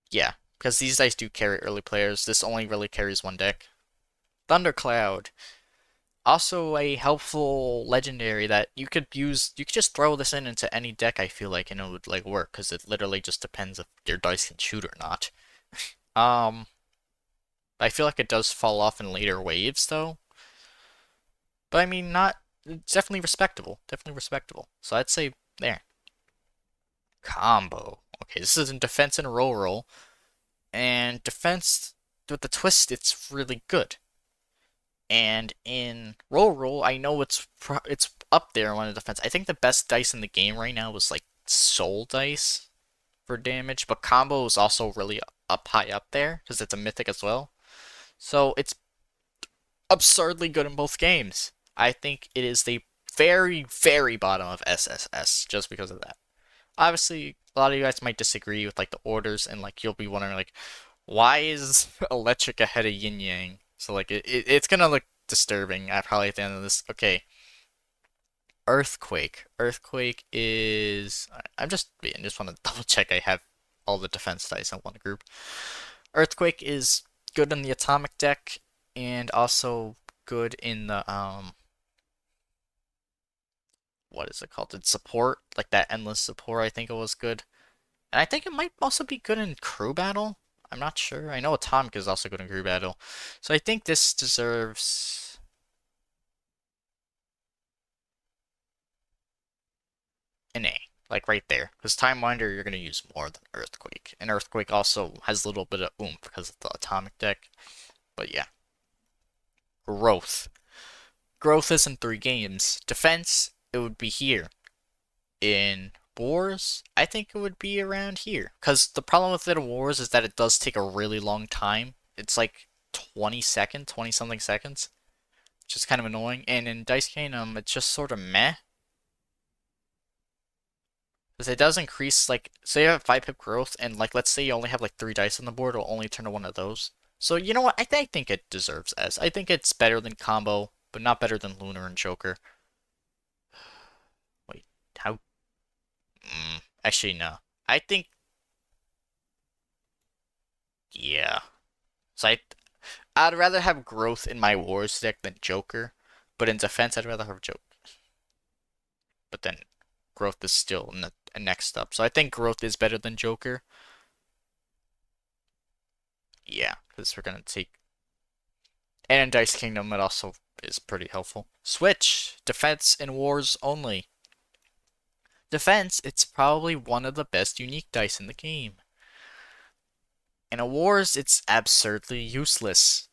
Yeah, because these dice do carry early players. This only really carries one deck. Thundercloud. Also a helpful legendary that you could use. You could just throw this into any deck, I feel like, and it would like work, because it literally just depends if your dice can shoot or not. Um, I feel like it does fall off in later waves, though. But I mean, not. It's definitely respectable. Definitely respectable. So I'd say there. Combo. Okay, this is in defense and roll. And defense, with the twist, it's really good. And in roll, I know it's up there on the defense. I think the best dice in the game right now was like soul dice for damage, but combo is also really up high up there because it's a mythic as well. So it's absurdly good in both games. I think it is the very, very bottom of SSS just because of that. Obviously, a lot of you guys might disagree with like the orders, and like you'll be wondering like, why is Electric ahead of Yin Yang? So like it's gonna look disturbing at probably at the end of this. Okay, Earthquake. Earthquake is. I'm just want to double check. I have all the defense dice in one group. Earthquake is good in the atomic deck and also good in the what is it called? It's support, like that endless support. I think it was good. And I think it might also be good in crew battle. I'm not sure. I know Atomic is also good in crew battle. So I think this deserves an A. Like right there. Because Time Winder you're going to use more than Earthquake. And Earthquake also has a little bit of oomph because of the Atomic deck. But yeah. Growth. Growth is in 3 games. Defense, it would be here. In Wars, I think it would be around here. Because the problem with it in Wars is that it does take a really long time. It's like 20 seconds, 20 something seconds. Which is kind of annoying. And in Dice Kingdom, it's just sort of meh. Because it does increase, like, say you have 5 pip growth, and like, let's say you only have like 3 dice on the board, it'll only turn to one of those. So, you know what? I think it deserves S. I think it's better than Combo, but not better than Lunar and Joker. Wait, how? Actually, no. I think, yeah. So I'd rather have growth in my Wars deck than Joker, but in defense, I'd rather have Joker. But then growth is still next up. So I think growth is better than Joker. Yeah, because we're gonna take. And in Dice Kingdom, it also is pretty helpful. Switch defense and wars only. Defense, it's probably one of the best unique dice in the game. In a wars, it's absurdly useless.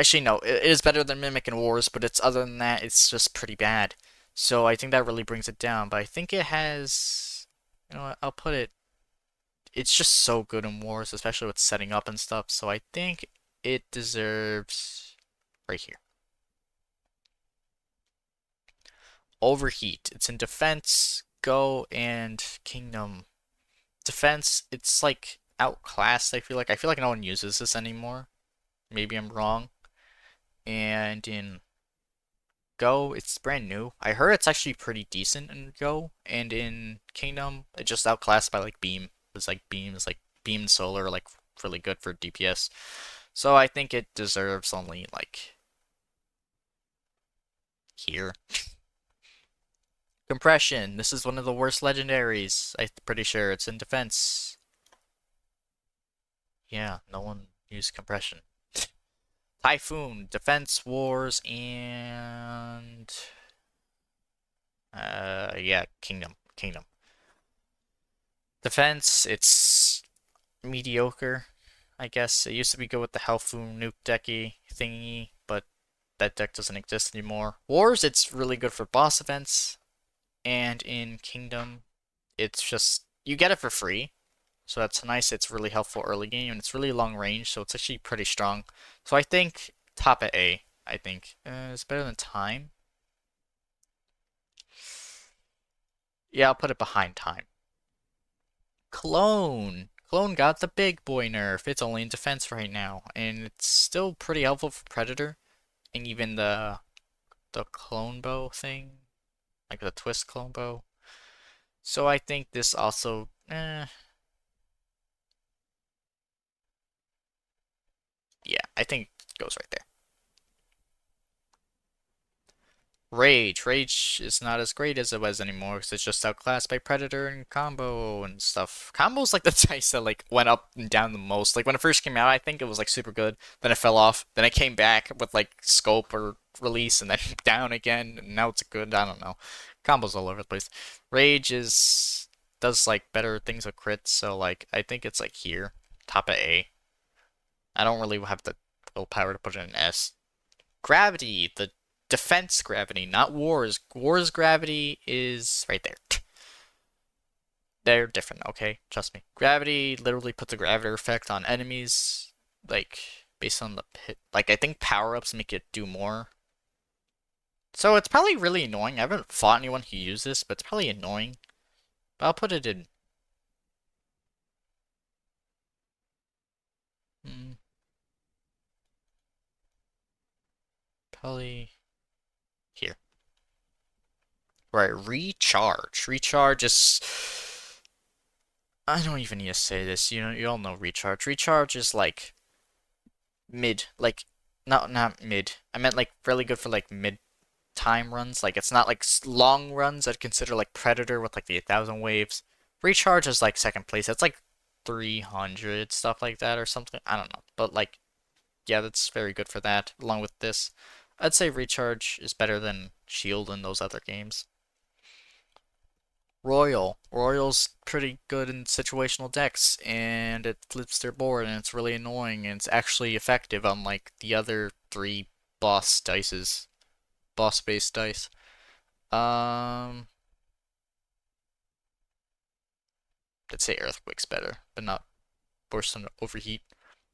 Actually, no, it is better than Mimic and Wars, but it's other than that, it's just pretty bad. So I think that really brings it down. But I think it has, you know what, I'll put it. It's just so good in Wars, especially with setting up and stuff. So I think it deserves right here. Overheat. It's in defense, go, and kingdom. Defense, it's like outclassed, I feel like. I feel like no one uses this anymore. Maybe I'm wrong. And in Go, it's brand new. I heard it's actually pretty decent in Go, and in Kingdom, it just outclassed by like Beam. It's like Beam is like Beam and Solar, like really good for DPS. So I think it deserves only like here. Compression. This is one of the worst legendaries. I'm pretty sure it's in defense. Yeah, no one used compression. Typhoon, defense, wars, and yeah, kingdom. Defense, it's mediocre, I guess. It used to be good with the Halfu nuke decky thingy, but that deck doesn't exist anymore. Wars, it's really good for boss events, and in Kingdom, it's just you get it for free, so that's nice. It's really helpful early game, and it's really long range, so it's actually pretty strong. So I think top at A. I think it's better than Time. Yeah, I'll put it behind Time. Clone. Clone got the big boy nerf. It's only in defense right now, and it's still pretty helpful for Predator, and even the clone bow thing, like the twist clone bow. So I think this also, yeah, I think it goes right there. Rage. Rage is not as great as it was anymore because it's just outclassed by Predator and Combo and stuff. Combo's like the dice that like went up and down the most. Like when it first came out, I think it was like super good. Then it fell off. Then it came back with like scope or release and then down again. And now it's good. I don't know. Combo's all over the place. Rage is does like better things with crits, so like I think it's like here, top of A. I don't really have the willpower to put it in S. Gravity, the defense gravity, not wars. Wars gravity is right there. They're different, okay? Trust me. Gravity literally puts a gravity effect on enemies, like based on the pit. Like I think power-ups make it do more. So it's probably really annoying. I haven't fought anyone who uses this, but it's probably annoying. But I'll put it in. Hmm, probably here. Right, recharge. Recharge is. I don't even need to say this. You know, you all know recharge. Recharge is like mid, like not mid. I meant like really good for like mid time runs. Like it's not like long runs I'd consider like Predator with like the 1,000 waves. Recharge is like second place. That's like 300 stuff like that or something. I don't know, but like yeah, that's very good for that. Along with this, I'd say Recharge is better than Shield in those other games. Royal. Royal's pretty good in situational decks, and it flips their board, and it's really annoying, and it's actually effective unlike the other three boss dices, boss-based dice. Um, let's say Earthquake's better, but not worse than Overheat.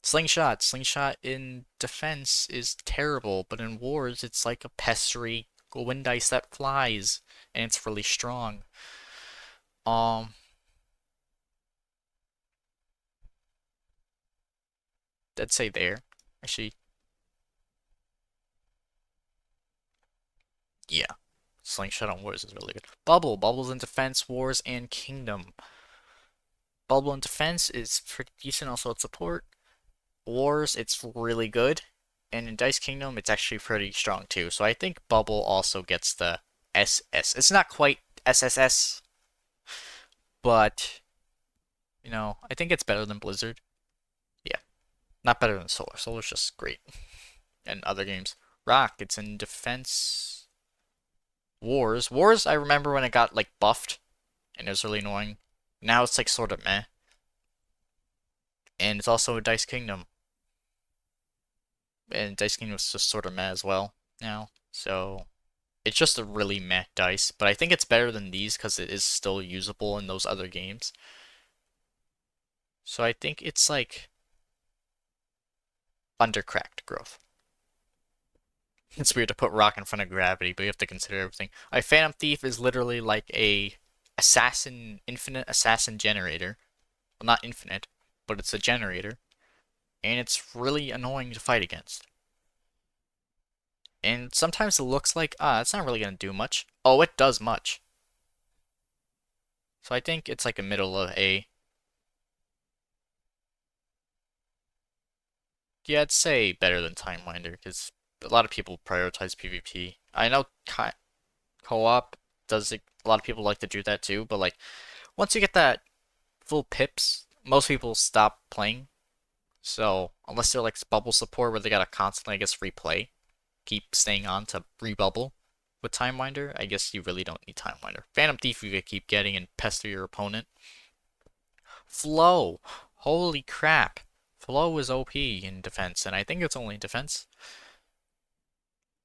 Slingshot. Slingshot in defense is terrible, but in wars, it's like a pestery wind dice that flies, and it's really strong. Um, I'd say there. Actually, yeah. Slingshot on Wars is really good. Bubble. Bubble's in Defense, Wars, and Kingdom. Bubble in Defense is pretty decent, also at support. Wars, it's really good. And in Dice Kingdom, it's actually pretty strong too. So I think Bubble also gets the SS. It's not quite SSS, but, you know, I think it's better than Blizzard. Yeah, not better than Solar. Solar's just great. And other games. Rock, it's in Defense. Wars. Wars, I remember when it got, like, buffed, and it was really annoying. Now it's, like, sort of meh. And it's also a Dice Kingdom. and Dice King was just sort of meh as well now. So it's just a really meh dice, but I think it's better than these because it is still usable in those other games. So I think it's like undercracked growth. It's weird to put rock in front of gravity, but you have to consider everything. Phantom Thief is literally like a infinite assassin generator. Well, not infinite, but it's a generator, and it's really annoying to fight against. And sometimes it looks like, it's not really gonna do much. Oh, it does much. So I think it's like a middle of A. Yeah, I'd say better than Timewinder, because a lot of people prioritize PvP. I know co-op does it, a lot of people like to do that too, but like once you get that full pips, most people stop playing. So unless they're like bubble support where they gotta constantly, I guess, replay, keep staying on to rebubble with Timewinder, I guess you really don't need Timewinder. Phantom Thief you could keep getting and pester your opponent. Flow, holy crap. Flow is OP in defense, and I think it's only in defense.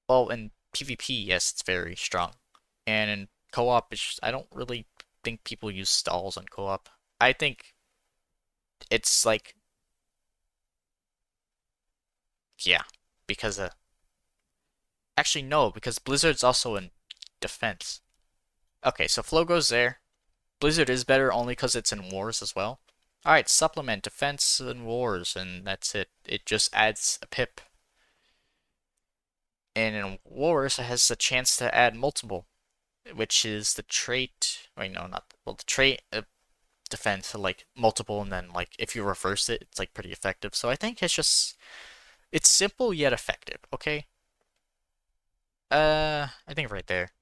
Well, in PvP, yes, it's very strong. And in co-op, I don't really think people use stalls on co-op. I think it's like, yeah, because actually no, because Blizzard's also in defense. Okay, so Flow goes there. Blizzard is better only because it's in wars as well. Alright, supplement defense and wars, and that's it. It just adds a pip. And in wars, it has a chance to add multiple, which is the trait. Wait, no, not well. The trait defense, so like multiple, and then like if you reverse it, it's like pretty effective. So I think it's simple yet effective. Okay. I think right there.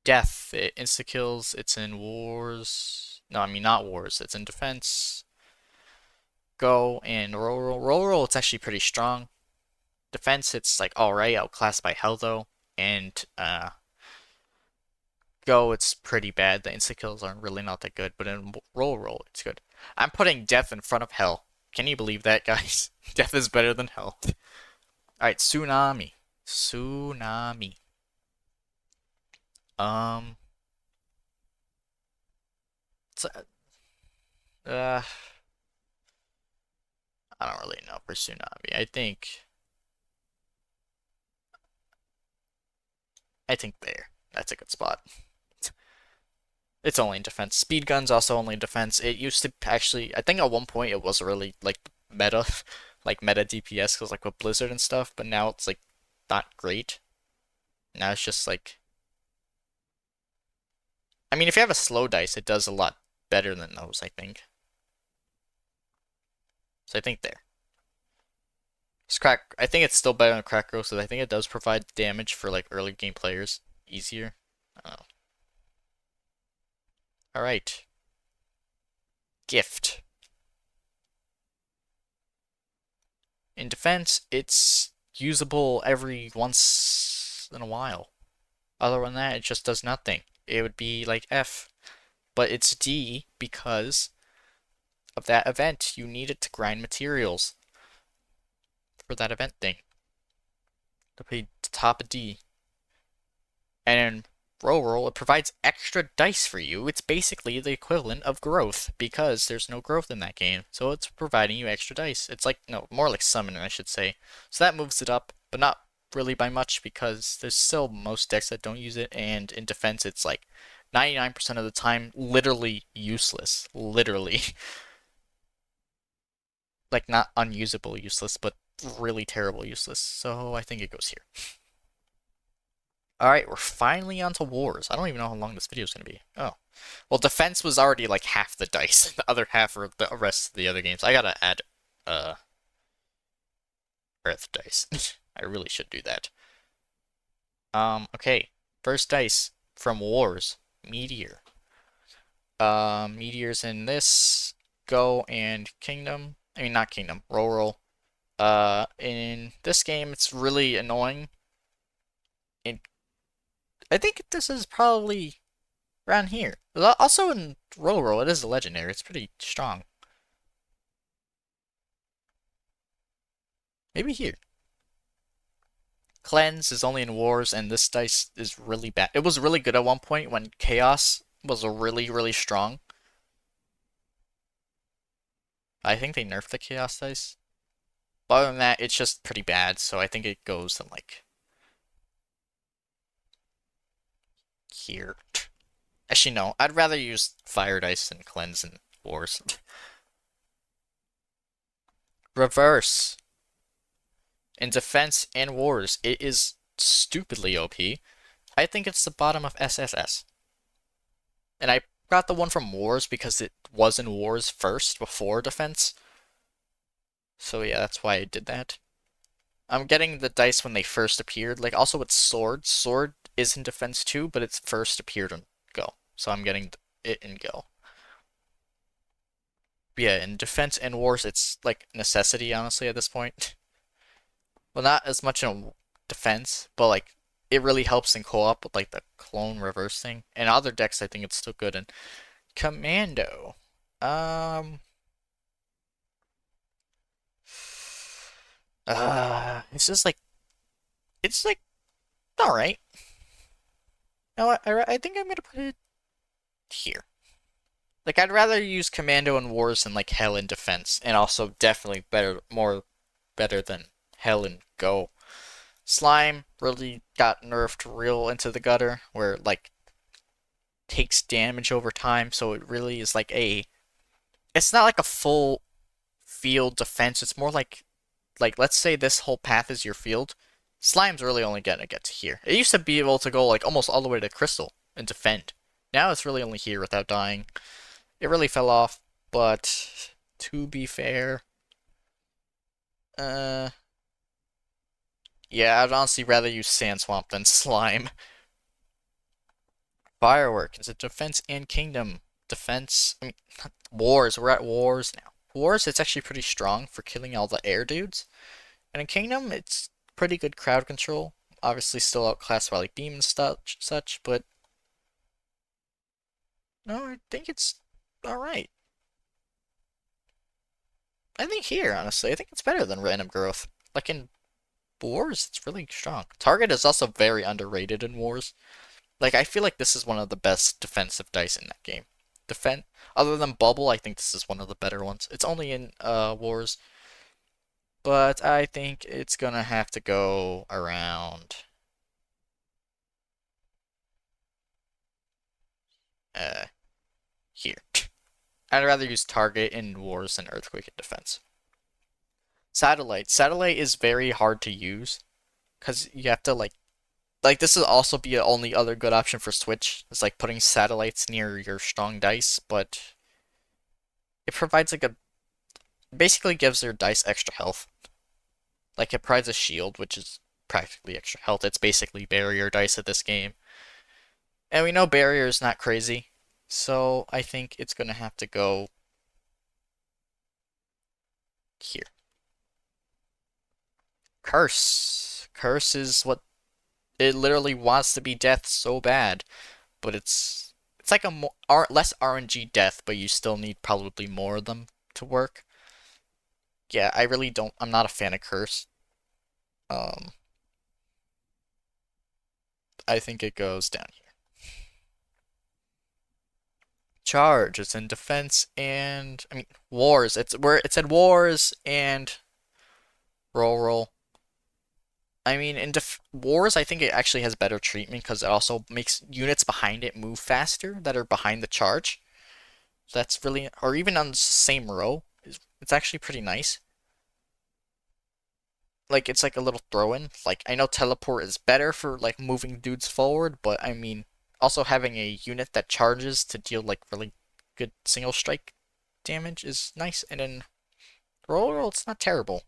Death, it insta kills. It's in wars. No, I mean not wars. It's in defense. Go and roll. It's actually pretty strong. Defense, it's like alright, outclassed by hell though. And go, it's pretty bad. The insta kills are really not that good, but in roll, it's good. I'm putting death in front of hell. Can you believe that, guys? Death is better than hell. Alright, tsunami. Tsunami. Um, it's, I don't really know for tsunami. I think there. That's a good spot. It's only in defense. Speed gun's also only in defense. It used to actually, I think at one point it was really like meta, like meta DPS, cause like with Blizzard and stuff. But now it's like not great. Now it's just like, I mean, if you have a slow dice, it does a lot better than those, I think. So I think there. I think it's still better than Crack Roast, because I think it does provide damage for like early game players easier. Oh. All right. Gift. In defense, it's usable every once in a while. Other than that, it just does nothing. It would be like F. But it's D because of that event. You need it to grind materials for that event thing. To be top of D. And in roll, it provides extra dice for you. It's basically the equivalent of growth because there's no growth in that game. So it's providing you extra dice. It's like, no, more like summon, I should say. So that moves it up, but not really by much because there's still most decks that don't use it. And in defense, it's like 99% of the time literally useless. Literally. Like not unusable useless, but really terrible useless. So I think it goes here. Alright, we're finally onto wars. I don't even know how long this video is going to be. Oh. Well, defense was already like half the dice. The other half are the rest of the other games. I gotta add, earth dice. I really should do that. Okay. First dice from wars. Meteor. Meteors in this. Go and kingdom. I mean, not kingdom. Roll. In this game, it's really annoying. I think this is probably around here. Also in roll, it is a legendary. It's pretty strong. Maybe here. Cleanse is only in wars, and this dice is really bad. It was really good at one point when Chaos was really, really strong. I think they nerfed the Chaos dice. But other than that, it's just pretty bad, so I think it goes in like here. Actually, no. I'd rather use Fire Dice than Cleanse in Wars. Reverse. In Defense and Wars, it is stupidly OP. I think it's the bottom of SSS. And I got the one from Wars because it was in Wars first before Defense. So yeah, that's why I did that. I'm getting the dice when they first appeared. Like also with Sword. Sword is in Defense too, but it's first appeared in Go. So I'm getting it in Go. But yeah, in Defense and Wars, it's like necessity, honestly, at this point. Well, not as much in Defense, but like it really helps in co-op with like the clone reverse thing. And other decks, I think it's still good. And Commando. Um. It's just like it's like all right. You know what? I think I'm gonna put it here. Like I'd rather use Commando in Wars than like Hell in Defense, and also definitely better than Hell in Go. Slime really got nerfed real into the gutter, where it, like takes damage over time, so it really is like a. It's not like a full field defense. It's more like let's say this whole path is your field. Slime's really only gonna get to here. It used to be able to go like almost all the way to Crystal and defend. Now it's really only here without dying. It really fell off, but to be fair, uh, yeah, I'd honestly rather use Sand Swamp than Slime. Firework is a defense and kingdom. Defense, I mean, wars. We're at wars now. Wars, it's actually pretty strong for killing all the air dudes. And in Kingdom, it's pretty good crowd control. Obviously, still outclassed by like beam and such, but no, I think it's all right. I think here, honestly, I think it's better than Random Growth. Like in Wars, it's really strong. Target is also very underrated in Wars. Like I feel like this is one of the best defensive dice in that game. Defend Other than Bubble, I think this is one of the better ones. It's only in Wars, but I think it's gonna have to go around uh here. I'd rather use Target in Wars than Earthquake in Defense. Satellite. Satellite is very hard to use because you have to like this would also be the only other good option for Switch. It's like putting satellites near your strong dice, but it provides like a basically gives your dice extra health. Like it provides a shield, which is practically extra health. It's basically barrier dice at this game. And we know barrier is not crazy, so I think it's gonna have to go here. Curse. Curse is what it literally wants to be death so bad, but it's like a less RNG death, but you still need probably more of them to work. Yeah, I really don't. I'm not a fan of Curse. Um, I think it goes down here. Charge. It's in defense and I mean wars. It said wars and roll. I mean, in Wars, I think it actually has better treatment because it also makes units behind it move faster that are behind the charge. So that's really, or even on the same row, it's actually pretty nice. Like, it's like a little throw-in. Like, I know Teleport is better for, like, moving dudes forward, but I mean, also having a unit that charges to deal, like, really good single strike damage is nice. And in Roll, it's not terrible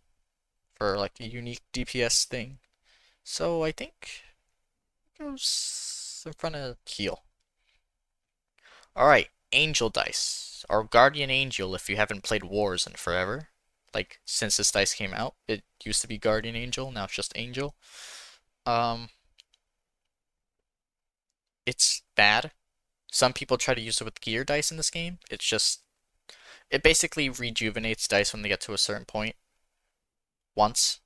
for, like, a unique DPS thing. So I think it goes in front of Heal. Alright, Angel Dice. Or Guardian Angel if you haven't played Wars in forever. Like, since this dice came out, it used to be Guardian Angel, now it's just Angel. Um, it's bad. Some people try to use it with gear dice in this game. It basically rejuvenates dice when they get to a certain point. Once.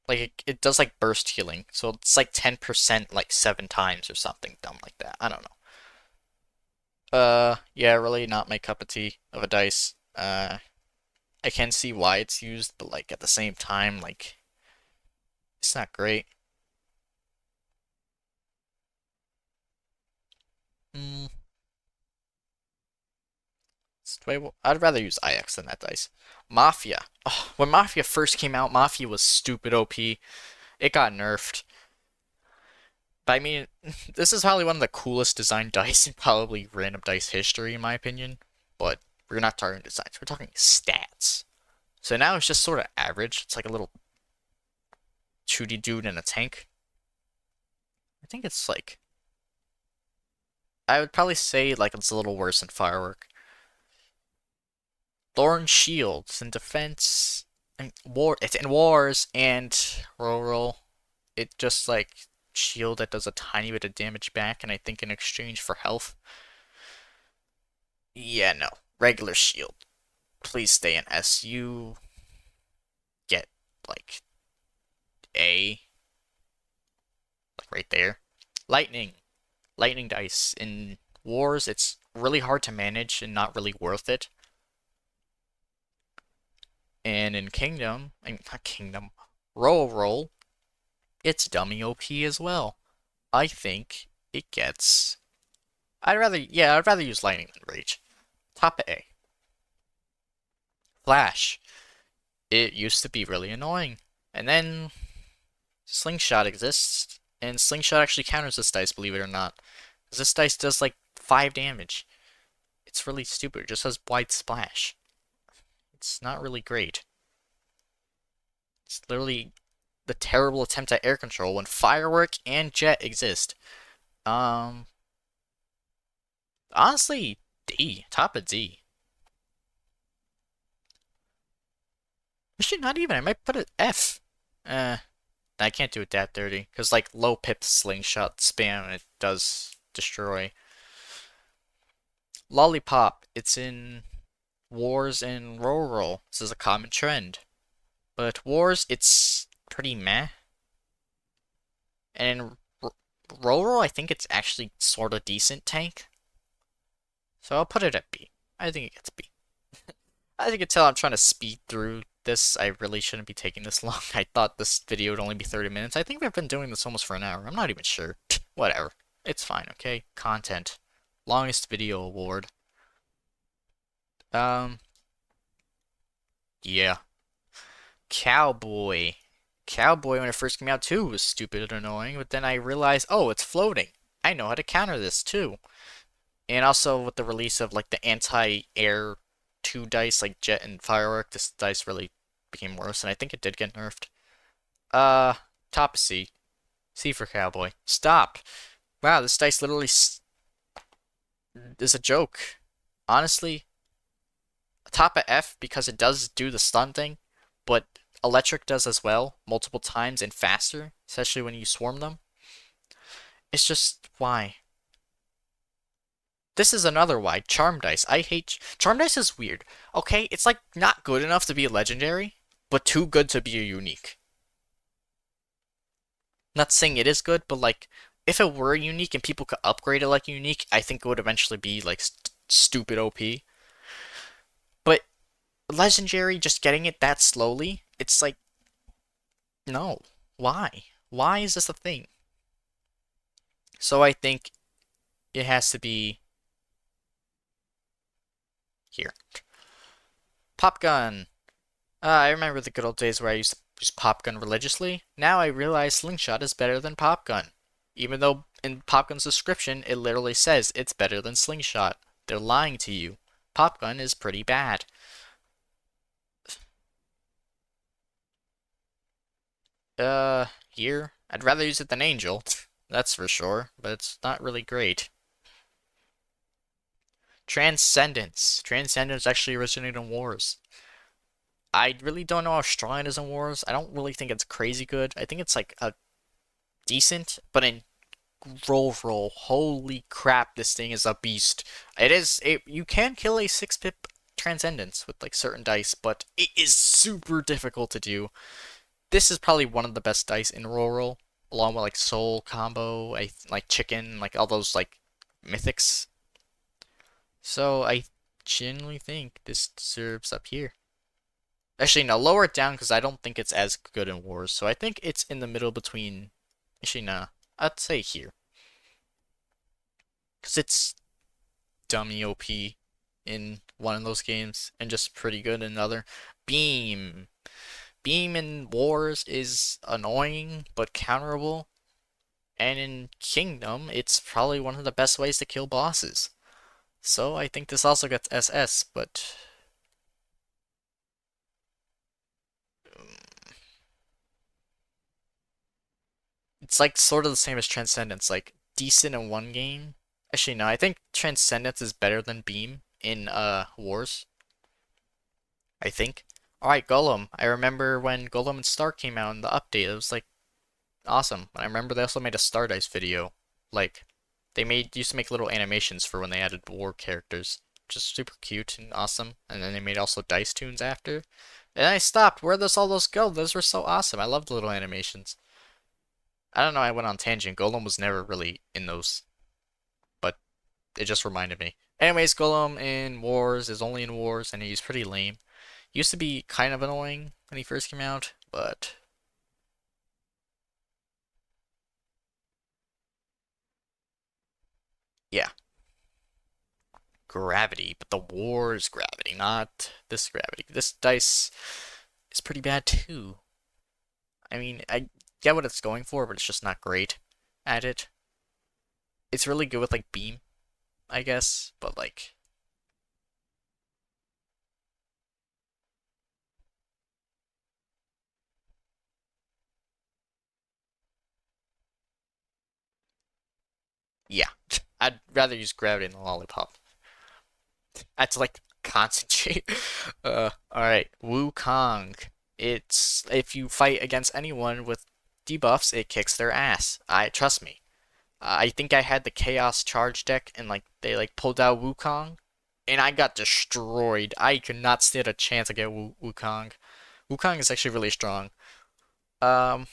Like it does like burst healing, so it's like 10% like 7 times or something dumb like that. I don't know. Yeah, really not my cup of tea of a dice. I can see why it's used, but like at the same time, like it's not great. Mm, I'd rather use IX than that dice. Mafia. Oh, when Mafia first came out, Mafia was stupid OP. It got nerfed. But I mean, this is probably one of the coolest designed dice in probably random dice history, in my opinion. But we're not talking designs, we're talking stats. So now it's just sort of average. It's like a little shooty dude in a tank. I think it's like, I would probably say like it's a little worse than Firework. Thorn Shields in defense and war. It's in wars and rural. It just like shield that does a tiny bit of damage back, and I think in exchange for health. Yeah, no. Regular shield. Please stay in SU. Get like A, like right there. Lightning. Lightning dice. In wars, it's really hard to manage and not really worth it. And in Kingdom, not Kingdom, Roll, it's dummy OP as well. I think it gets. I'd rather use Lightning than Rage. Top A. Flash. It used to be really annoying. And then Slingshot exists, and Slingshot actually counters this dice, believe it or not. Because this dice does like 5 damage. It's really stupid. It just has wide splash. It's not really great. It's literally the terrible attempt at air control when Firework and Jet exist. Um, Honestly, D. Top of D. Actually, not even. I might put it F. I can't do it that dirty. Because, like, low pip slingshot spam, it does destroy. Lollipop. It's in Wars and Rural. This is a common trend. But Wars, it's pretty meh. And in Rural, I think it's actually sort of decent tank. So I'll put it at B. I think it gets B. As you can tell, I'm trying to speed through this. I really shouldn't be taking this long. I thought this video would only be 30 minutes. I think we've been doing this almost for an hour. I'm not even sure. Whatever. It's fine, okay? Content. Longest video award. Um, yeah. Cowboy. Cowboy, when it first came out too, was stupid and annoying, but then I realized, oh, it's floating. I know how to counter this too. And also with the release of like the anti-air 2 dice like Jet and Firework, this dice really became worse, and I think it did get nerfed. Uh, Top C. C for Cowboy. Stop. Wow, this dice literally is a joke. Honestly, top of F because it does do the stun thing, but Electric does as well, multiple times and faster, especially when you swarm them. It's just, why? This is another why. Charm Dice. I hate... Charm Dice is weird. Okay, it's like not good enough to be a legendary, but too good to be a unique. Not saying it is good, but like, if it were unique and people could upgrade it like unique, I think it would eventually be like stupid OP. But legendary, just getting it that slowly, it's like, no. Why? Why is this a thing? So I think it has to be here. Pop gun. I remember the good old days where I used to use pop gun religiously. Now I realize slingshot is better than pop gun. Even though in pop gun's description it literally says it's better than slingshot. They're lying to you. Pop gun is pretty bad. Here. I'd rather use it than Angel. That's for sure, but it's not really great. Transcendence. Transcendence actually originated in Wars. I really don't know how strong it is in Wars. I don't really think it's crazy good. I think it's like a decent, but in roll, holy crap, this thing is a beast. You can kill a 6-pip Transcendence with like certain dice, but it is super difficult to do. this is probably one of the best dice in Rural, along with like Soul Combo, like Chicken, like all those like mythics. So I genuinely think this deserves up here. Actually, no, lower it down because I don't think it's as good in Wars. So I think it's in the middle between. Actually, nah, I'd say here because it's dummy OP in one of those games and just pretty good in another. Beam. Beam in Wars is annoying but counterable, and in Kingdom, it's probably one of the best ways to kill bosses. So I think this also gets SS, but it's like sort of the same as Transcendence, like decent in one game. Actually, no, I think Transcendence is better than Beam in Wars. I think. Alright, Golem. I remember when Golem and Star came out in the update, it was like awesome. I remember they also made a Stardust video. Like they used to make little animations for when they added war characters. Just super cute and awesome. And then they made also dice tunes after. And I stopped. Where does all those go? Those were so awesome. I loved the little animations. I don't know, I went on tangent. Golem was never really in those, but it just reminded me. Anyways, Golem in Wars is only in Wars, and he's pretty lame. He used to be kind of annoying when he first came out, but yeah. Gravity, but the Wars gravity, not this gravity. This dice is pretty bad too. I mean, I get what it's going for, but it's just not great at it. It's really good with like Beam, I guess, but like yeah. I'd rather use gravity than lollipop. I had to like concentrate. Alright. Wukong. It's if you fight against anyone with debuffs, it kicks their ass. I trust me. I think I had the Chaos Charge deck and like they like pulled out Wukong and I got destroyed. I could not stand a chance against Wukong. Wukong is actually really strong. Um,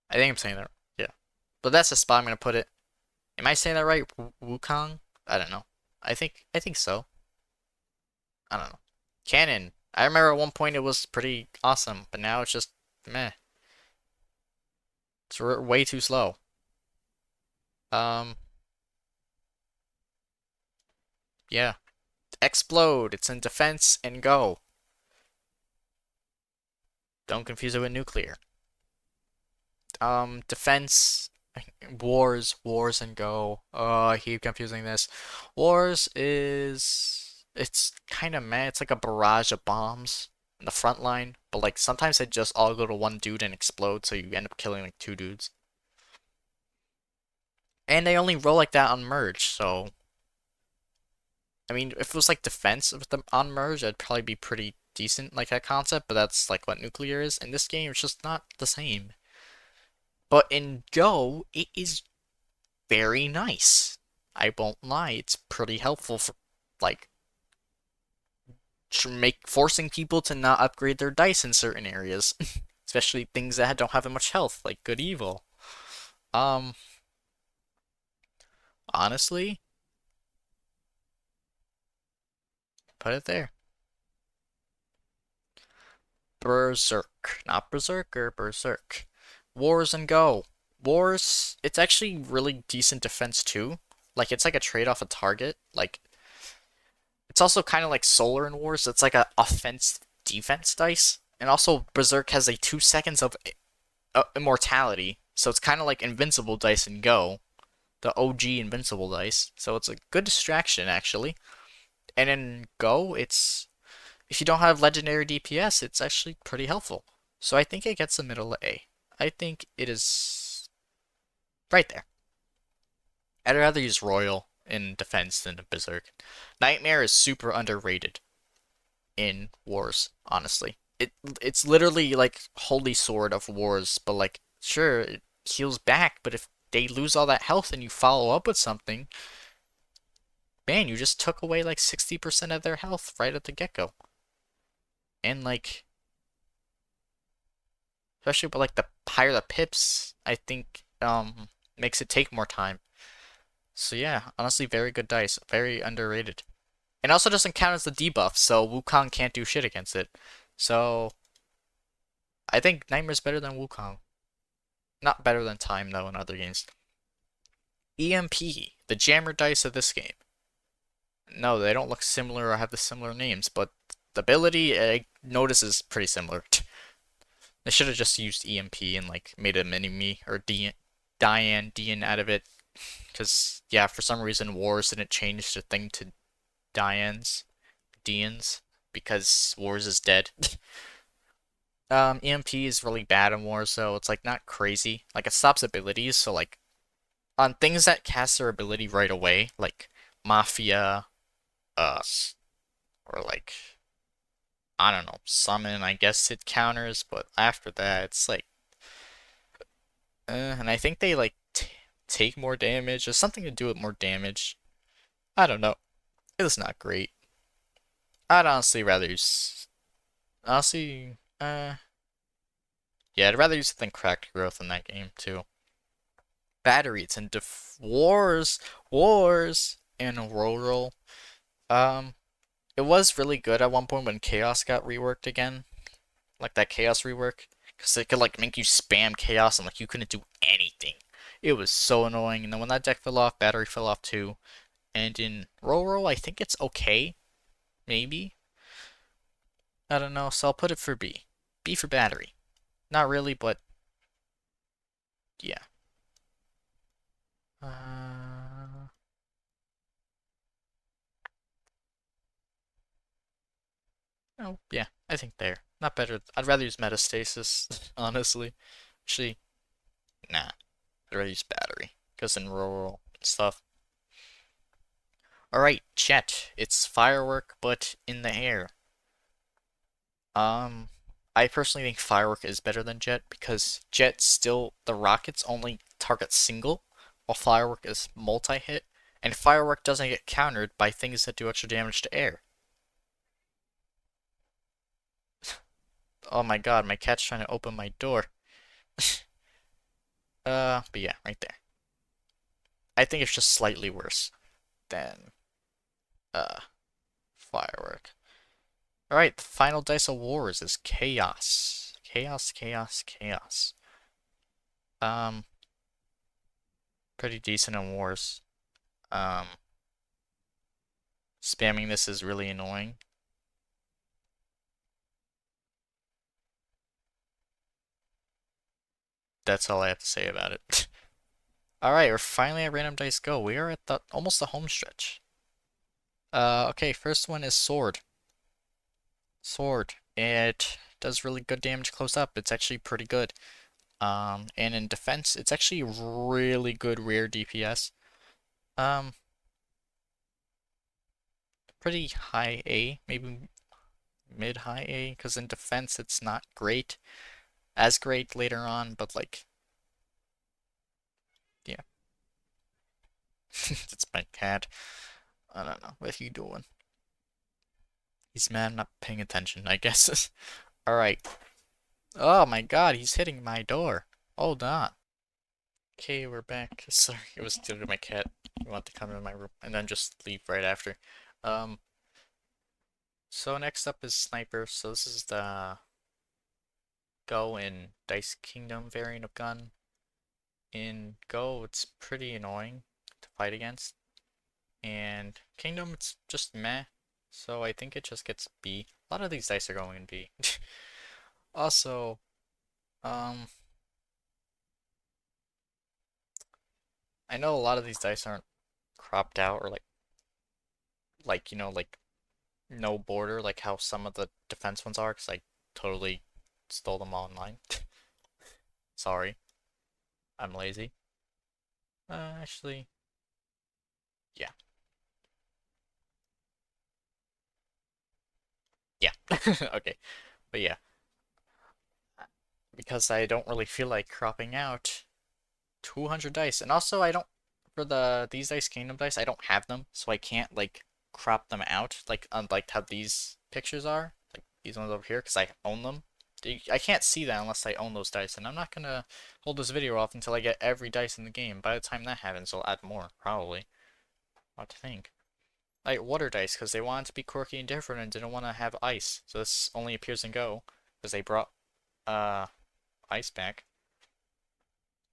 I think I'm saying that. Yeah. But that's the spot I'm gonna put it. Am I saying that right? Wukong? I don't know. I think so. I don't know. Canon. I remember at one point it was pretty awesome, but now it's just meh. It's way too slow. Um, yeah. Explode. It's in defense and go. Don't confuse it with nuclear. Defense, wars and go. Oh, I keep confusing this. Wars is it's kind of meh. It's like a barrage of bombs in the front line, but like sometimes they just all go to one dude and explode, so you end up killing like two dudes. And they only roll like that on merge, so I mean, if it was like defense with them on merge, that'd probably be pretty decent, like that concept. But that's like what nuclear is. In this game, it's just not the same. But in Go, it is very nice. I won't lie, it's pretty helpful for like forcing people to not upgrade their dice in certain areas, especially things that don't have that much health, like good evil. Um, honestly, put it there. Berserk, not Berserker, Berserk. Wars and Go. Wars, it's actually really decent defense too. Like it's like a trade off a target. Like it's also kind of like Solar in Wars. It's like a offense defense dice. And also Berserk has a 2 seconds of immortality, so it's kind of like Invincible dice in Go, the OG Invincible dice. So it's a good distraction actually. And in Go, it's if you don't have legendary DPS, it's actually pretty helpful. So I think it gets the middle A. I think it is right there. I'd rather use Royal in defense than a Berserk. Nightmare is super underrated in Wars, honestly. It's literally like Holy Sword of Wars, but like sure it heals back, but if they lose all that health and you follow up with something, man, you just took away like 60% of their health right at the get-go. And like, especially with like the higher the pips, I think makes it take more time. So yeah, honestly, very good dice, very underrated. And also doesn't count as the debuff, so Wukong can't do shit against it. So I think Nightmare's better than Wukong. Not better than Time though in other games. EMP, the jammer dice of this game. No, they don't look similar or have the similar names, but the ability I notice is pretty similar. They should have just used EMP and like made a mini me or Diane out of it. Because yeah, for some reason Wars didn't change the thing to Dian's, because Wars is dead. EMP is really bad in Wars, so it's like not crazy. Like it stops abilities, so like on things that cast their ability right away, like Mafia, uh, or like I don't know, Summon. I guess it counters, but after that, it's like, and I think they like take more damage. There's something to do with more damage. I don't know. It's not great. I'd honestly rather use, honestly, yeah, I'd rather use it than Cracked Growth in that game too. Battery, it's in Wars, and Rural. Um, it was really good at one point when Chaos got reworked again, like that Chaos rework, because it could like make you spam Chaos and like you couldn't do anything. It was so annoying. And then when that deck fell off, Battery fell off too. And in Rural, I think it's okay, maybe. I don't know, so I'll put it for B. B for Battery. Not really, but yeah. Oh, yeah, I think there. Not better. I'd rather use Metastasis, honestly. Actually, nah. I'd rather use Battery. Because in Rural stuff. Alright, Jet. It's Firework, but in the air. Um, I personally think Firework is better than Jet because Jet still, the rockets only target single, while Firework is multi-hit, and Firework doesn't get countered by things that do extra damage to air. Oh my god, my cat's trying to open my door. But yeah, right there. I think it's just slightly worse than, uh, Firework. Alright, the final dice of wars is Chaos. Chaos, Chaos, Chaos. Um, pretty decent in wars. Um, spamming this is really annoying. That's all I have to say about it. Alright, we're finally at Random Dice Go. We are at the almost the home stretch. Okay, first one is Sword. Sword. It does really good damage close up. It's actually pretty good. And in defense, it's actually really good rear DPS. Um, pretty high A, maybe mid-high A, because in defense it's not great. As great later on, but like, yeah. It's my cat. I don't know. What are you doing? He's mad I'm not paying attention, I guess. Alright. Oh my god, he's hitting my door. Hold on. Okay, we're back. Sorry, it was due to my cat. He wanted to come into my room and then just leave right after. Um, so next up is Sniper. So this is the Go and Dice Kingdom variant of gun. In Go, it's pretty annoying to fight against. And Kingdom, it's just meh. So I think it just gets B. A lot of these dice are going in B. Also, um, I know a lot of these dice aren't cropped out or like like no border like how some of the defense ones are, because I totally stole them online. Sorry, I'm lazy. Actually, yeah, yeah. Okay, but yeah, because I don't really feel like cropping out 200 dice, and also I don't for these dice kingdom dice I don't have them, so I can't like crop them out like unlike how these pictures are. Like these ones over here because I own them. I can't see that unless I own those dice, and I'm not gonna hold this video off until I get every dice in the game. By the time that happens, I'll add more, probably. What to think? Like water dice, because they wanted to be quirky and different and didn't want to have ice. So this only appears in Go, because they brought ice back.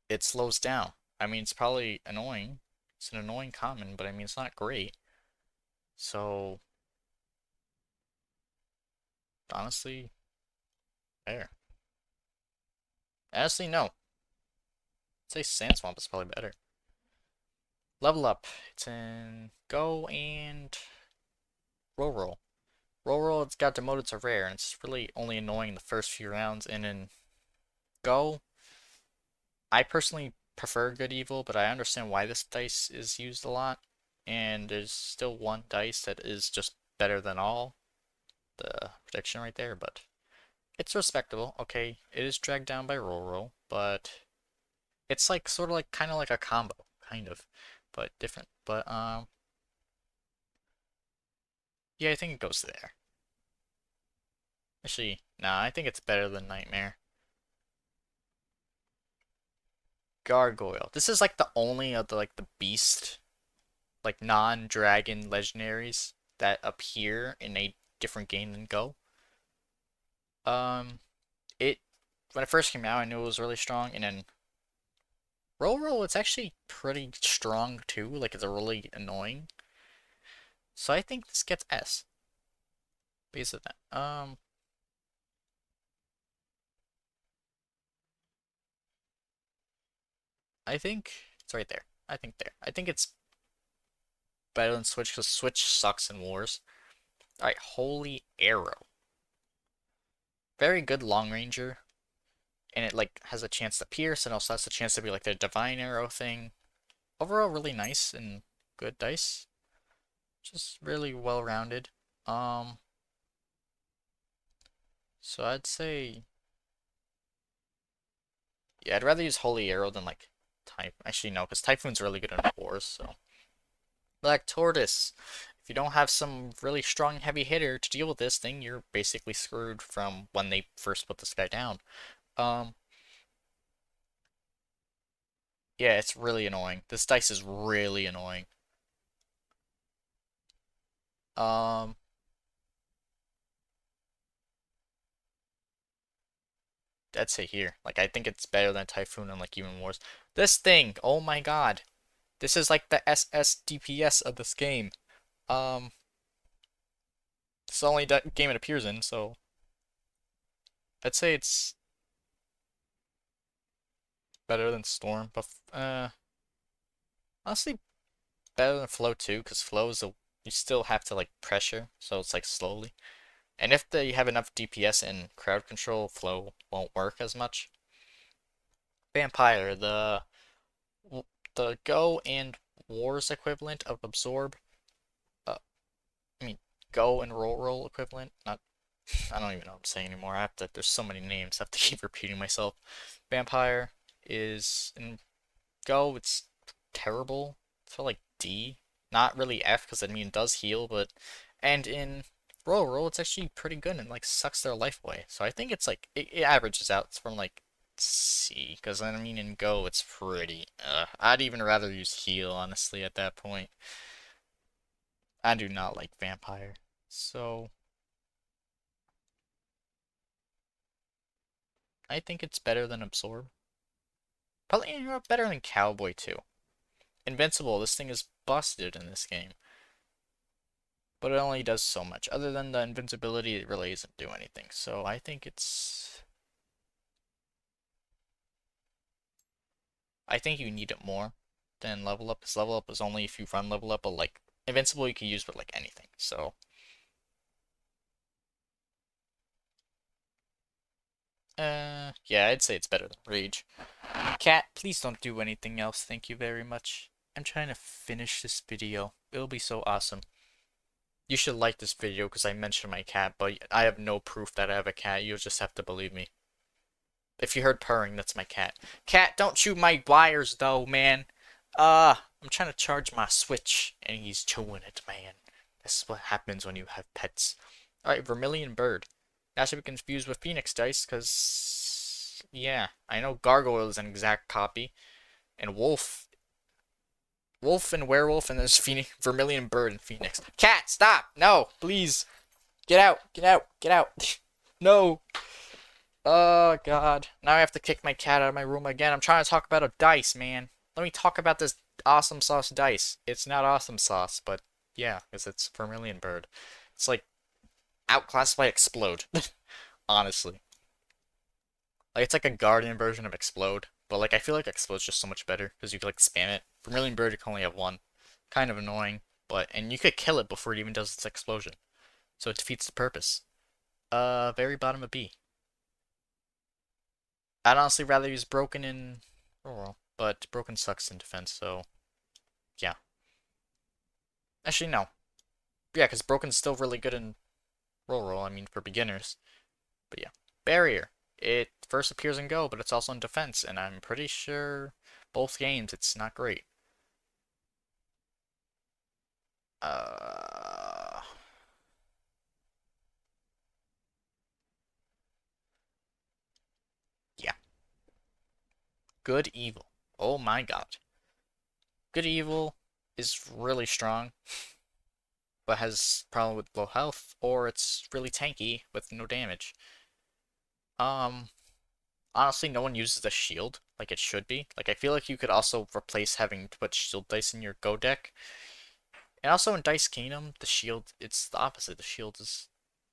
It slows down. I mean, it's probably annoying. It's an annoying common, but I mean, it's not great. So, honestly, there. Honestly, no. I'd say Sand Swamp is probably better. Level up. It's in Go and Roll. Roll, it's got demoted to rare, and it's really only annoying the first few rounds. And in Go, I personally prefer Good Evil, but I understand why this dice is used a lot. And there's still one dice that is just better than all. The prediction right there, but it's respectable. Okay, it is dragged down by Roll, but it's like sort of like kind of like a combo, kind of, but different. But yeah, I think it goes there. Actually, nah, I think it's better than Nightmare. Gargoyle. This is like the only of the like the beast, like non-dragon legendaries that appear in a different game than Go. Um, it when it first came out, I knew it was really strong, and then Roll, it's actually pretty strong too. Like it's really annoying. So I think this gets S because of that. I think it's right there. I think there. I think it's better than Switch because Switch sucks in wars. Alright, Holy Arrow. Very good long ranger. And it like has a chance to pierce and also has a chance to be like the divine arrow thing. Overall really nice and good dice. Just really well rounded. So I'd say yeah, I'd rather use Holy Arrow than like Typhoon. Actually no, because Typhoon's really good in wars, so. Black Tortoise. If you don't have some really strong heavy hitter to deal with this thing, you're basically screwed from when they first put this guy down. Um, yeah, it's really annoying. This dice is really annoying. Um, I'd say here. Like, I think it's better than Typhoon and like even Wars. This thing, oh my god. This is like the SSDPS of this game. Um, it's the only game it appears in, so I'd say it's better than Storm, but honestly better than Flow too, because Flow is a you still have to like pressure, so it's like slowly. And if they have enough DPS and crowd control, Flow won't work as much. Vampire, the Go and Wars equivalent of Absorb. Uh, I mean, Go and Roll equivalent. Not, I don't even know what I'm saying anymore. I have to. There's so many names. I have to keep repeating myself. Vampire is in Go. It's terrible. It's like D. Not really F because I mean it does heal, but and in Roll, it's actually pretty good and like sucks their life away. So I think it's like it averages out. It's from like C because I mean in Go it's pretty. I'd even rather use heal honestly at that point. I do not like Vampire, so I think it's better than Absorb. Probably better than Cowboy too. Invincible, this thing is busted in this game. But it only does so much. Other than the invincibility, it really doesn't do anything. So I think it's... I think you need it more than level up. Because level up is only if you run level up, but like invincible you can use with like anything. So yeah, I'd say it's better than Rage. Cat, please don't do anything else. Thank you very much. I'm trying to finish this video. It'll be so awesome. You should like this video because I mentioned my cat, but I have no proof that I have a cat. You'll just have to believe me. If you heard purring, that's my cat. Cat, don't chew my wires though, man. I'm trying to charge my Switch, and he's chewing it, man. This is what happens when you have pets. Alright, Vermilion Bird. That should be confused with Phoenix Dice, because, yeah, I know Gargoyle is an exact copy, and Wolf and Werewolf, and there's Phoenix, Vermilion Bird and Phoenix. Cat, stop! No, please! Get out! Get out! Get out! No! Oh, God. Now I have to kick my cat out of my room again. I'm trying to talk about a dice, man. Let me talk about this awesome sauce dice. It's not awesome sauce, but yeah, because it's Vermilion Bird. It's like outclassed by Explode, honestly. Like, it's like a Guardian version of Explode, but like I feel like Explode's just so much better because you can like spam it. Vermilion Bird, you can only have one. Kind of annoying, but and you could kill it before it even does its explosion, so it defeats the purpose. Very bottom of B. I'd honestly rather use Broken in Rural, but Broken sucks in defense, so yeah. Actually, no. Yeah, because Broken's still really good in Rural, I mean, for beginners. But yeah. Barrier. It first appears in Go, but it's also in defense, and I'm pretty sure both games it's not great. Uh, yeah. Good Evil. Oh my god. Good Evil is really strong, but has problem with low health, or it's really tanky with no damage. Um, Honestly, no one uses the shield like it should be. Like, I feel like you could also replace having to put shield dice in your Go deck. And also in Dice Kingdom, the shield, it's the opposite. The shield is